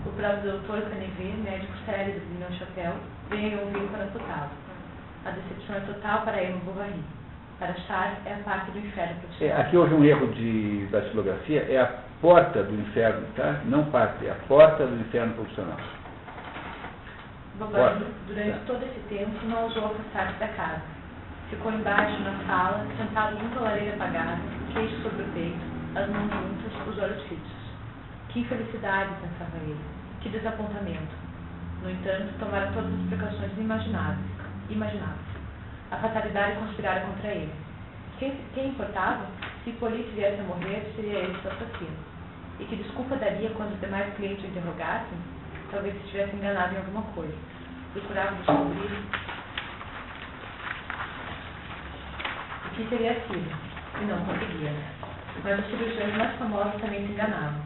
O próprio Dr. Canevet, médico célebre de Neuchâtel, vem a ouvir para amputá-lo. A decepção é total para Emma Bovary. Para Charles, é a parte do inferno profissional. Aqui houve um erro da xilografia, é a porta do inferno, tá? Não parte, é a porta do inferno profissional. Bovary, durante todo esse tempo, não ousou afastar-se da casa. Ficou embaixo, na sala, sentado junto à lareira apagada, queixo sobre o peito, as mãos juntas, os olhos fixos. Que infelicidade, pensava ele. Que desapontamento. No entanto, tomara todas as precauções imagináveis. A fatalidade conspirara contra ele. Quem importava? Se Hippolyte viesse a morrer, seria ele seu assassino. E que desculpa daria quando os demais clientes o interrogassem? Talvez se estivesse enganado em alguma coisa. Procurava descobrir o que teria sido, e não conseguia. Mas os cirurgiões mais famosos também se enganavam.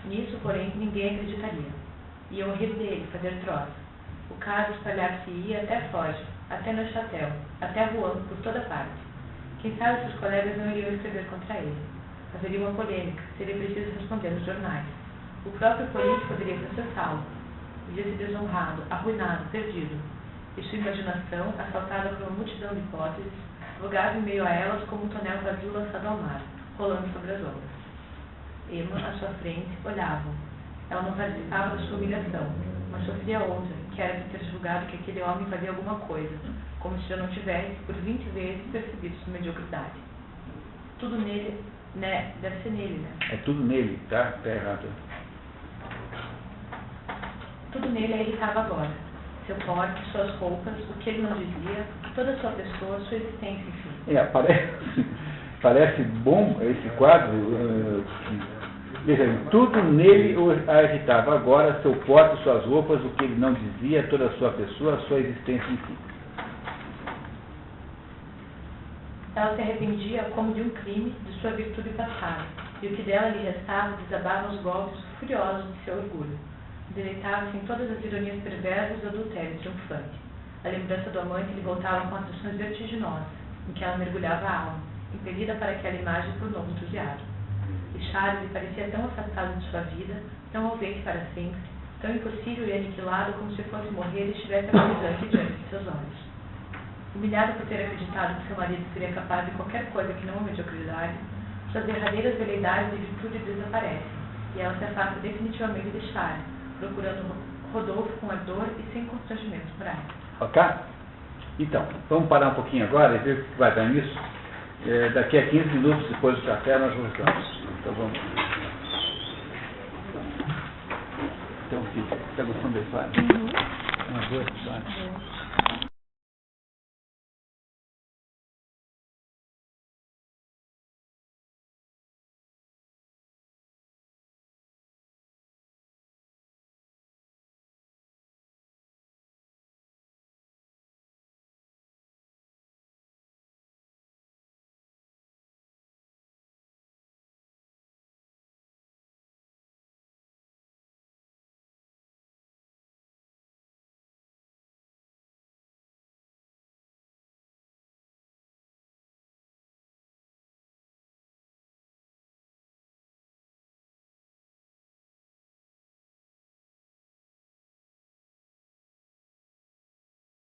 Nisso, porém, ninguém acreditaria. Iam rir dele, fazer troça. O caso espalhar-se-ia até Foz, até Neuchâtel, até Rouen, por toda parte. Quem sabe seus colegas não iriam escrever contra ele. Haveria uma polêmica, seria preciso responder nos jornais. O próprio Hippolyte poderia processá-lo. Via-se desonrado, arruinado, perdido. E sua imaginação, assaltada por uma multidão de hipóteses, vogava em meio a elas como um tonel vazio lançado ao mar, rolando sobre as ondas. Emma, à sua frente, olhava. Ela não participava da sua humilhação, mas sofria outra, que era de ter julgado que aquele homem fazia alguma coisa, como se já não tivesse, por 20 vezes, percebido sua mediocridade. Tudo nele, né? Deve ser nele, né? É tudo nele, tá? Tá errado. Tudo nele a irritava agora. Seu porte, suas roupas, o que ele não dizia, toda a sua pessoa, sua existência, enfim. Parece bom esse quadro. Veja, tudo nele a irritava agora, seu porte, suas roupas, o que ele não dizia, toda a sua pessoa, sua existência, enfim. Ela se arrependia como de um crime de sua virtude passada, e o que dela lhe restava desabava aos golpes furiosos de seu orgulho. Deleitava-se em todas as ironias perversas do adultério triunfante. A lembrança do amante lhe voltava com atrações vertiginosas, em que ela mergulhava a alma, impelida para aquela imagem por novo entusiasmo. E Charles lhe parecia tão afastado de sua vida, tão ausente para sempre, tão impossível e aniquilado como se fosse morrer e estivesse agonizante diante de seus olhos. Humilhado por ter acreditado que seu marido seria capaz de qualquer coisa que não a mediocridade, suas derradeiras veleidades de virtude desaparecem, e ela se afasta definitivamente de Charles, procurando Rodolfo com ardor e sem constrangimento morais. Ok? Então, vamos parar um pouquinho agora e ver o que vai dar nisso. Daqui a 15 minutos, depois do café, nós voltamos. Então vamos. Então, Está gostando da história? Uma boa história.